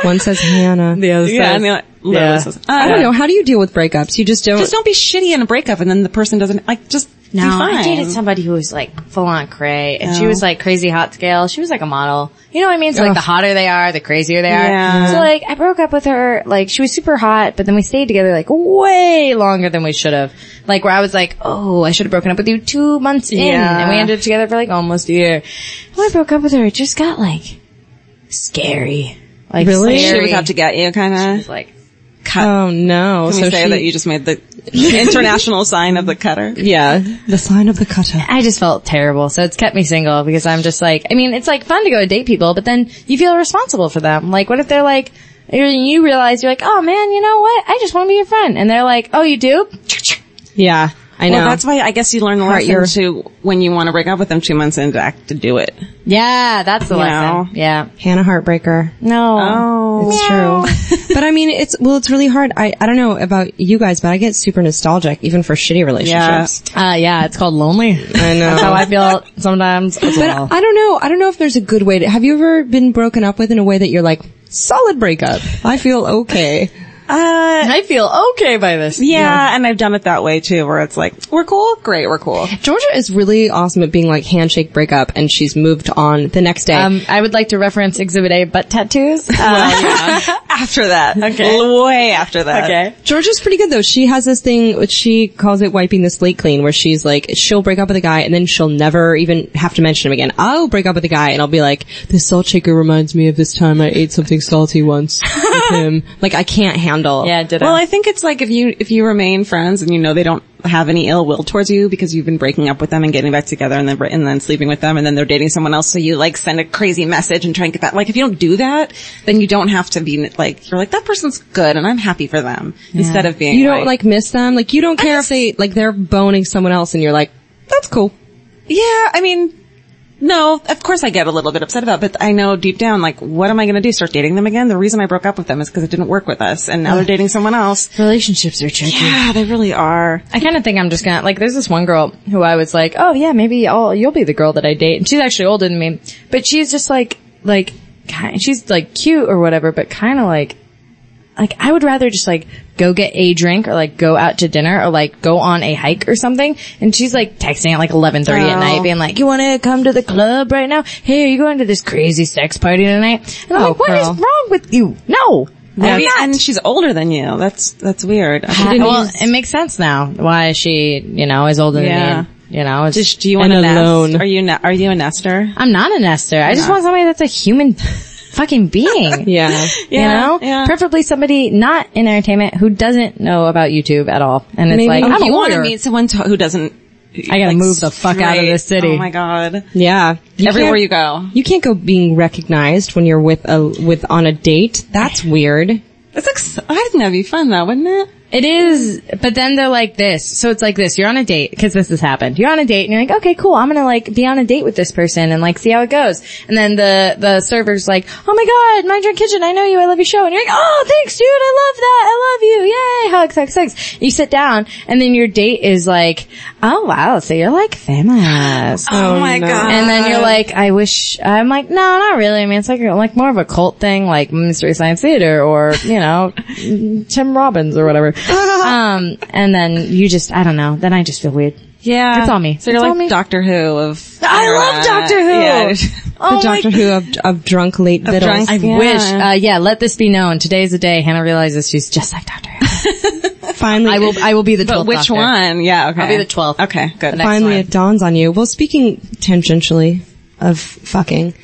Speaker 1: One says Hannah.
Speaker 3: The other
Speaker 2: Yeah,
Speaker 3: says,
Speaker 2: and the other literally says,
Speaker 1: I don't know. How do you deal with breakups? You just don't...
Speaker 2: Just don't be shitty in a breakup and then the person doesn't, like, just be
Speaker 3: No,
Speaker 2: fine.
Speaker 3: I dated somebody who was like full on cray, and she was like crazy hot scale. She was like a model. You know what I mean? So like the hotter they are, the crazier they are.
Speaker 2: Yeah.
Speaker 3: So like I broke up with her, like she was super hot, but then we stayed together like way longer than we should have. Like where I was like, oh, I should have broken up with you 2 months in,
Speaker 2: Yeah.
Speaker 3: and we ended up together for like almost a year. When I broke up with her, it just got like scary. Like
Speaker 1: Really?
Speaker 3: scary.
Speaker 2: She was out to get you, kind
Speaker 3: It
Speaker 2: of.
Speaker 3: was like,
Speaker 1: Oh, no.
Speaker 2: Can we say that you just made the international sign of the cutter?
Speaker 1: Yeah. The sign of the cutter.
Speaker 3: I just felt terrible. So it's kept me single because I'm just like, I mean, it's like fun to go date people, but then you feel responsible for them. Like, what if they're like, you realize you're like, oh man, you know what? I just want to be your friend. And they're like, oh, you do?
Speaker 1: Yeah. I know.
Speaker 2: Well, that's why I guess you learn the lesson to, when you want to break up with them 2 months into act, to do it.
Speaker 3: Yeah, that's the lesson. Yeah.
Speaker 1: Hannah Heartbreaker.
Speaker 3: No.
Speaker 2: Oh.
Speaker 1: It's true. But I mean, it's really hard. I don't know about you guys, but I get super nostalgic, even for shitty relationships.
Speaker 3: Yeah, it's called lonely.
Speaker 1: I know.
Speaker 3: That's how I feel sometimes as well.
Speaker 1: But I don't know. I don't know if there's a good way to, have you ever been broken up with in a way that you're like, solid breakup. I feel okay.
Speaker 3: I feel okay by this.
Speaker 2: Yeah, and I've done it that way too, where it's like, we're cool? Great, we're cool.
Speaker 1: Georgia is really awesome at being like handshake breakup, and she's moved on the next day.
Speaker 3: I would like to reference Exhibit A butt tattoos.
Speaker 2: After that.
Speaker 3: Okay.
Speaker 2: Way after that.
Speaker 3: Okay.
Speaker 1: Georgia's pretty good though. She has this thing, which she calls it wiping the slate clean, where she's like, she'll break up with a guy and then she'll never even have to mention him again. I'll break up with a guy and I'll be like, this salt shaker reminds me of this time I ate something salty once with him. Like, I can't handle.
Speaker 3: Yeah, ditto.
Speaker 2: Well, I think it's like if you remain friends and you know they don't have any ill will towards you because you've been breaking up with them and getting back together and then sleeping with them and then they're dating someone else, so you like send a crazy message and try and get that. Like, if you don't do that, then you don't have to be like, you're like, that person's good and I'm happy for them, instead of being
Speaker 1: you don't like miss them. Like, you don't care if they like they're boning someone else and you're like, that's cool.
Speaker 2: Yeah, I mean, no, of course I get a little bit upset about it, but I know deep down, like, what am I going to do? Start dating them again? The reason I broke up with them is because it didn't work with us, and now they're dating someone else.
Speaker 3: Relationships are tricky.
Speaker 2: Yeah, they really are.
Speaker 3: I kind of think I'm just gonna, like, there's this one girl who I was like, oh yeah, maybe you'll be the girl that I date. And she's actually older than me, but she's just like, she's like cute or whatever, but kind of like I would rather just like go get a drink or like go out to dinner or like go on a hike or something. And she's like texting at like 11:30 at night being like, you want to come to the club right now? Hey, are you going to this crazy sex party tonight? And I'm like, what is wrong with you? No.
Speaker 2: Maybe, and she's older than you. That's weird.
Speaker 3: Well, it makes sense now why she, is older than me.
Speaker 2: Just, do you want to nest? Are you a nester?
Speaker 3: I'm not a nester. I just want somebody that's a human fucking being.
Speaker 2: Yeah.
Speaker 3: Preferably somebody not in entertainment who doesn't know about YouTube at all. And it's like,
Speaker 2: I don't want to meet someone who doesn't.
Speaker 3: I gotta move the fuck out of this city.
Speaker 2: Oh my god.
Speaker 1: Yeah.
Speaker 2: Everywhere you go.
Speaker 1: You can't go being recognized when you're on a date. That's weird.
Speaker 2: I think that'd be fun though, wouldn't it?
Speaker 3: It is, but then they're like this. So it's like this. You're on a date, because this has happened. You're on a date and you're like, okay, cool. I'm gonna like be on a date with this person and like see how it goes. And then the server's like, oh my god, Mind Your Kitchen, I know you, I love your show. And you're like, oh, thanks dude, I love that, I love you, yay, hugs. You sit down and then your date is like, oh wow, so you're like famous.
Speaker 2: Oh my god.
Speaker 3: And then you're like, I'm like, no, not really. I mean, it's like more of a cult thing, like Mystery Science Theater or, Tim Robbins or whatever. And then you just, I don't know, then I just feel weird.
Speaker 2: Yeah.
Speaker 3: It's all me.
Speaker 2: So you're like Doctor Who of...
Speaker 3: I love Doctor Who!
Speaker 2: Yeah.
Speaker 1: The Doctor Who of drunk late vittles.
Speaker 3: I wish. Let this be known. Today's the day Hannah realizes she's just like Doctor Who.
Speaker 1: Finally.
Speaker 3: I will be the 12th
Speaker 2: But which
Speaker 3: Doctor.
Speaker 2: one? Yeah, okay.
Speaker 3: I'll be the 12th.
Speaker 2: Okay, good.
Speaker 1: Finally it dawns on you. Well, speaking tangentially of fucking,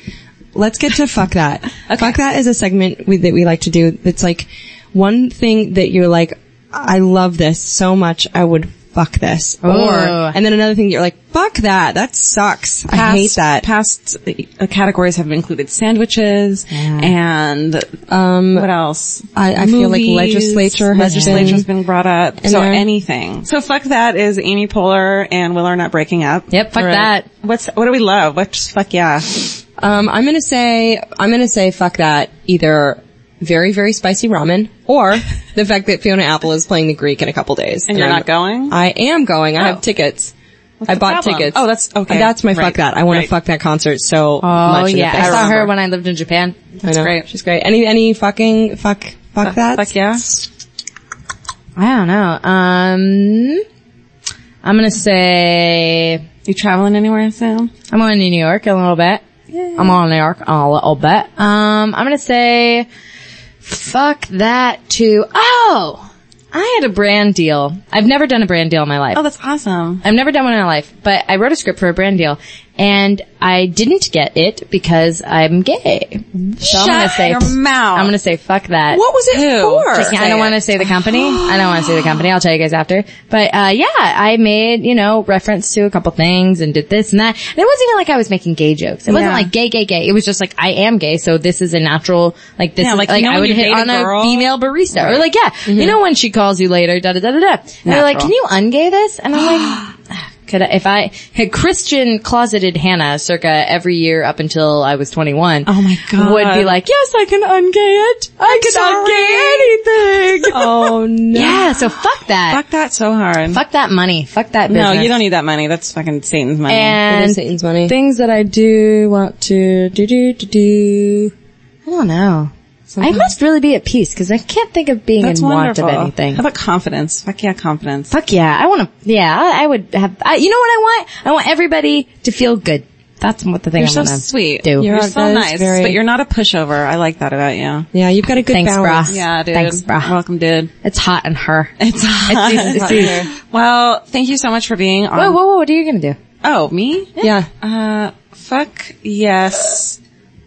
Speaker 1: let's get to Fuck That. Okay. Fuck That is a segment that we like to do. It's like one thing that you're like, I love this so much, I would fuck this. And then another thing, you're like, fuck that. That sucks. I hate that.
Speaker 2: Past categories have included sandwiches and what else?
Speaker 1: I feel like legislature's
Speaker 2: been brought up. So anything. So fuck that is Amy Poehler and Will Arnett breaking up.
Speaker 3: Yep, fuck that.
Speaker 2: What do we love? What's fuck yeah?
Speaker 1: I'm gonna say fuck that, either very, very spicy ramen, or the fact that Fiona Apple is playing the Greek in a couple days.
Speaker 2: And you're not going?
Speaker 1: I am going. I have tickets. I bought tickets.
Speaker 2: Oh, that's okay.
Speaker 1: That's my fuck that. I want to fuck that concert so much.
Speaker 3: Oh yeah, I saw her when I lived in Japan.
Speaker 1: That's great. She's great. Any fucking fuck that?
Speaker 2: Fuck yeah.
Speaker 3: I don't know. I'm gonna say.
Speaker 2: You traveling anywhere soon?
Speaker 3: I'm going to New York a little bit. Yeah. I'm on New York a little bit. I'm gonna say. Fuck that too. Oh! I had a brand deal. I've never done a brand deal in my life.
Speaker 2: Oh, that's awesome.
Speaker 3: I've never done one in my life, but I wrote a script for a brand deal, And I didn't get it because I'm gay. So I'm gonna say,
Speaker 2: your mouth.
Speaker 3: I'm gonna say fuck that.
Speaker 1: What was it for?
Speaker 3: Just, I don't want to say the company. I don't want to say the company. I'll tell you guys after. But, yeah, I made, reference to a couple things and did this and that. And it wasn't even like I was making gay jokes. It wasn't like gay. It was just like, I am gay, so this is a natural, like, this is, like I would hit on a female barista. Or like, when she calls you later, da-da-da-da-da. And they're like, can you ungay this? And I'm like, if I had Christian closeted Hannah circa every year up until I was 21.
Speaker 2: Oh my God.
Speaker 3: Would be like, yes, I can ungay it. I can ungay anything.
Speaker 1: Oh no.
Speaker 3: Yeah, so fuck that.
Speaker 2: Fuck that so hard.
Speaker 3: Fuck that money. Fuck that business.
Speaker 2: No, you don't need that money. That's fucking Satan's money.
Speaker 3: And
Speaker 1: It is Satan's money.
Speaker 3: things that I do want to do. I don't know. I must really be at peace because I can't think of being
Speaker 2: That's
Speaker 3: in
Speaker 2: wonderful.
Speaker 3: want of anything.
Speaker 2: How about confidence? Fuck yeah, confidence.
Speaker 3: Fuck yeah. I want to, I would have, you know what I want? I want everybody to feel good. That's what the thing
Speaker 2: You're
Speaker 3: I'm
Speaker 2: so
Speaker 3: gonna
Speaker 2: sweet.
Speaker 3: do.
Speaker 2: You're
Speaker 1: That
Speaker 2: so
Speaker 1: is
Speaker 2: nice,
Speaker 1: very-
Speaker 2: but you're not a pushover. I like that about you.
Speaker 1: Yeah, you've got a good
Speaker 3: Thanks,
Speaker 1: balance.
Speaker 3: brah.
Speaker 2: Yeah, dude.
Speaker 3: Thanks, brah.
Speaker 2: Welcome, dude.
Speaker 3: It's hot in her.
Speaker 2: It's hot. Well, thank you so much for being on.
Speaker 3: Whoa, what are you gonna do?
Speaker 2: Oh, me?
Speaker 1: Yeah.
Speaker 2: Fuck yes.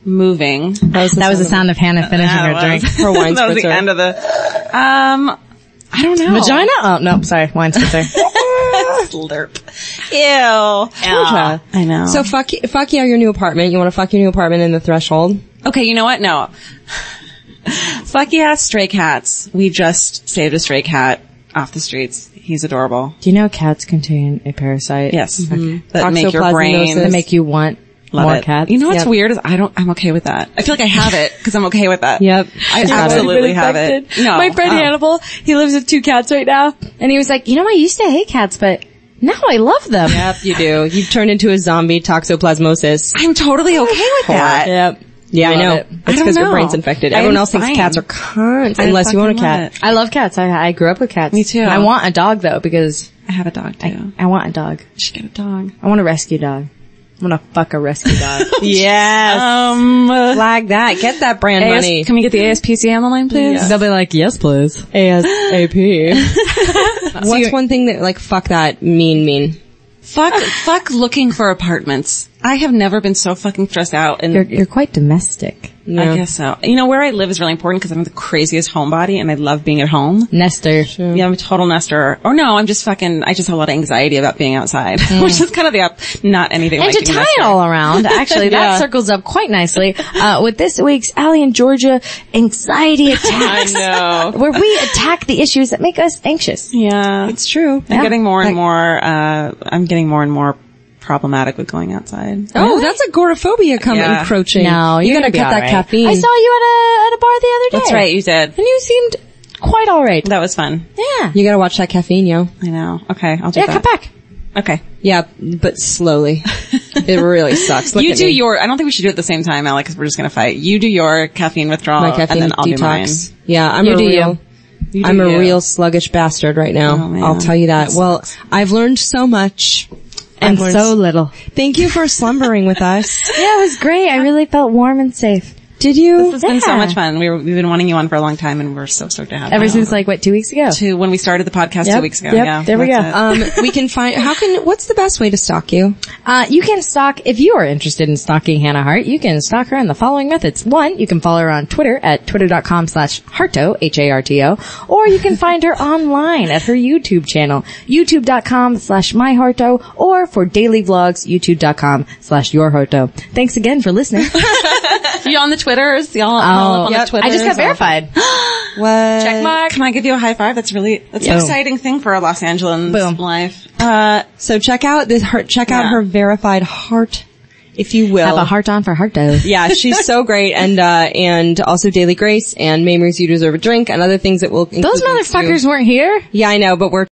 Speaker 2: Moving.
Speaker 3: That was the sound of Hannah finishing her drink.
Speaker 1: Her wine
Speaker 2: That was the
Speaker 1: spritzer.
Speaker 2: end of the, I don't know.
Speaker 3: Vagina? Oh, no, sorry. Wine spritzer.
Speaker 2: Slurp. Ew. I know.
Speaker 1: So fuck yeah, your new apartment. You want to fuck your new apartment in the threshold?
Speaker 2: Okay, you know what? No. Fuck yeah, stray cats. We just saved a stray cat off the streets. He's adorable.
Speaker 3: Do you know cats contain a parasite?
Speaker 2: Yes. That make your
Speaker 1: Toxoplasmosis.
Speaker 2: brain
Speaker 3: That make you want
Speaker 2: love
Speaker 3: more
Speaker 2: it.
Speaker 3: cats?
Speaker 2: You know what's
Speaker 1: Yep.
Speaker 2: weird is I'm okay with that. I feel like I have it because I'm okay with that.
Speaker 1: Yep.
Speaker 2: I
Speaker 1: She's got it.
Speaker 2: absolutely have it. No.
Speaker 3: My friend Hannibal, he lives with 2 cats right now, and he was like, I used to hate cats, but now I love them.
Speaker 1: Yep, you do. You've turned into a zombie toxoplasmosis.
Speaker 2: I'm totally okay with that.
Speaker 1: Yep. Yeah, I
Speaker 3: Love
Speaker 1: know.
Speaker 3: it.
Speaker 1: It's
Speaker 2: I don't
Speaker 1: because your
Speaker 2: know.
Speaker 1: brain's infected.
Speaker 2: I'm
Speaker 1: Everyone else thinks
Speaker 2: fine.
Speaker 1: cats are cunts
Speaker 2: I
Speaker 1: unless you want a
Speaker 2: fucking love
Speaker 1: cat.
Speaker 2: it.
Speaker 3: I love cats. I grew up with cats.
Speaker 2: Me too.
Speaker 3: I want a dog though because
Speaker 2: I have a dog too.
Speaker 3: I want a dog.
Speaker 2: You should get a dog.
Speaker 3: I want a rescue dog. I want to fuck a rescue dog.
Speaker 1: Yes. Flag that. Get that brand money.
Speaker 2: Can we get the ASPCA on the line, please?
Speaker 3: They'll be like, yes, please.
Speaker 1: ASAP. What's one thing that, like, fuck that mean?
Speaker 2: Fuck looking for apartments. I have never been so fucking stressed out. And
Speaker 3: You're quite domestic.
Speaker 1: Yeah.
Speaker 2: I guess so. You know, where I live is really important because I'm the craziest homebody and I love being at home.
Speaker 3: Nester.
Speaker 2: Yeah, I'm a total nester. Or no, I just have a lot of anxiety about being outside, which is kind of not anything
Speaker 3: And
Speaker 2: like
Speaker 3: to
Speaker 2: being a
Speaker 3: tie it
Speaker 2: nester.
Speaker 3: all around, actually, that circles up quite nicely with this week's Alie and Georgia anxiety attacks.
Speaker 2: I know.
Speaker 3: Where we attack the issues that make us anxious.
Speaker 2: Yeah.
Speaker 1: It's true.
Speaker 2: I'm getting more and more problematic with going outside.
Speaker 1: Oh, that's agoraphobia
Speaker 2: Yeah.
Speaker 1: encroaching.
Speaker 3: No,
Speaker 1: you
Speaker 3: you're
Speaker 1: gotta
Speaker 3: gonna be
Speaker 1: cut
Speaker 3: all
Speaker 1: that
Speaker 3: right.
Speaker 1: caffeine.
Speaker 3: I saw you at a bar the other day.
Speaker 2: That's right, you did.
Speaker 3: And you seemed quite all right.
Speaker 2: That was fun.
Speaker 3: Yeah.
Speaker 1: You gotta watch that caffeine, yo.
Speaker 2: I know. Okay, I'll do
Speaker 3: Yeah,
Speaker 2: that.
Speaker 3: come back.
Speaker 2: Okay.
Speaker 1: Yeah, but slowly. It really sucks. Look
Speaker 2: You
Speaker 1: at
Speaker 2: do
Speaker 1: me.
Speaker 2: your, I don't think we should do it at the same time, Allie, because we're just going to fight. You do your caffeine withdrawal,
Speaker 1: my caffeine
Speaker 2: and then I'll do mine.
Speaker 1: detox. Yeah, I'm
Speaker 3: You
Speaker 1: a
Speaker 3: do
Speaker 1: real.
Speaker 2: You do
Speaker 1: I'm a
Speaker 2: you.
Speaker 1: real sluggish bastard right now.
Speaker 2: Oh, man.
Speaker 1: I'll tell you that.
Speaker 2: That
Speaker 1: Well, I've learned so much.
Speaker 3: And
Speaker 1: I've learned
Speaker 3: so little.
Speaker 1: Thank you for slumbering with us.
Speaker 3: Yeah, it was great. I really felt warm and safe.
Speaker 1: Did you?
Speaker 2: This has been so
Speaker 3: Yeah.
Speaker 2: much fun. We've been wanting you on for a long time, and we're so stoked to have you.
Speaker 3: Ever since 2 weeks ago.
Speaker 2: When we started the podcast 2 weeks ago.
Speaker 3: Yep.
Speaker 2: Yeah,
Speaker 3: There we
Speaker 2: that's
Speaker 3: go.
Speaker 2: it.
Speaker 1: We can find, what's the best way to stalk you?
Speaker 3: You can stalk, if you are interested in stalking Hannah Hart, you can stalk her in the following methods. 1, you can follow her on Twitter at twitter.com/Harto, Harto, or you can find her online at her YouTube channel, youtube.com/myharto, or for daily vlogs, youtube.com/yourharto. Thanks again for listening.
Speaker 2: You on the Twitters? Y'all on the Twitters?
Speaker 3: I just got verified.
Speaker 1: What?
Speaker 2: Check mark. Can I give you a high five? That's an exciting thing for a Los Angeles
Speaker 3: Boom.
Speaker 2: life.
Speaker 1: So check out her verified heart, if you will.
Speaker 3: Have a heart on for Harto.
Speaker 1: Yeah, she's so great, and also Daily Grace and Mamers You Deserve a Drink and other things that will include
Speaker 3: Those
Speaker 1: links to-
Speaker 3: motherfuckers weren't here.
Speaker 1: Yeah, I know, but we're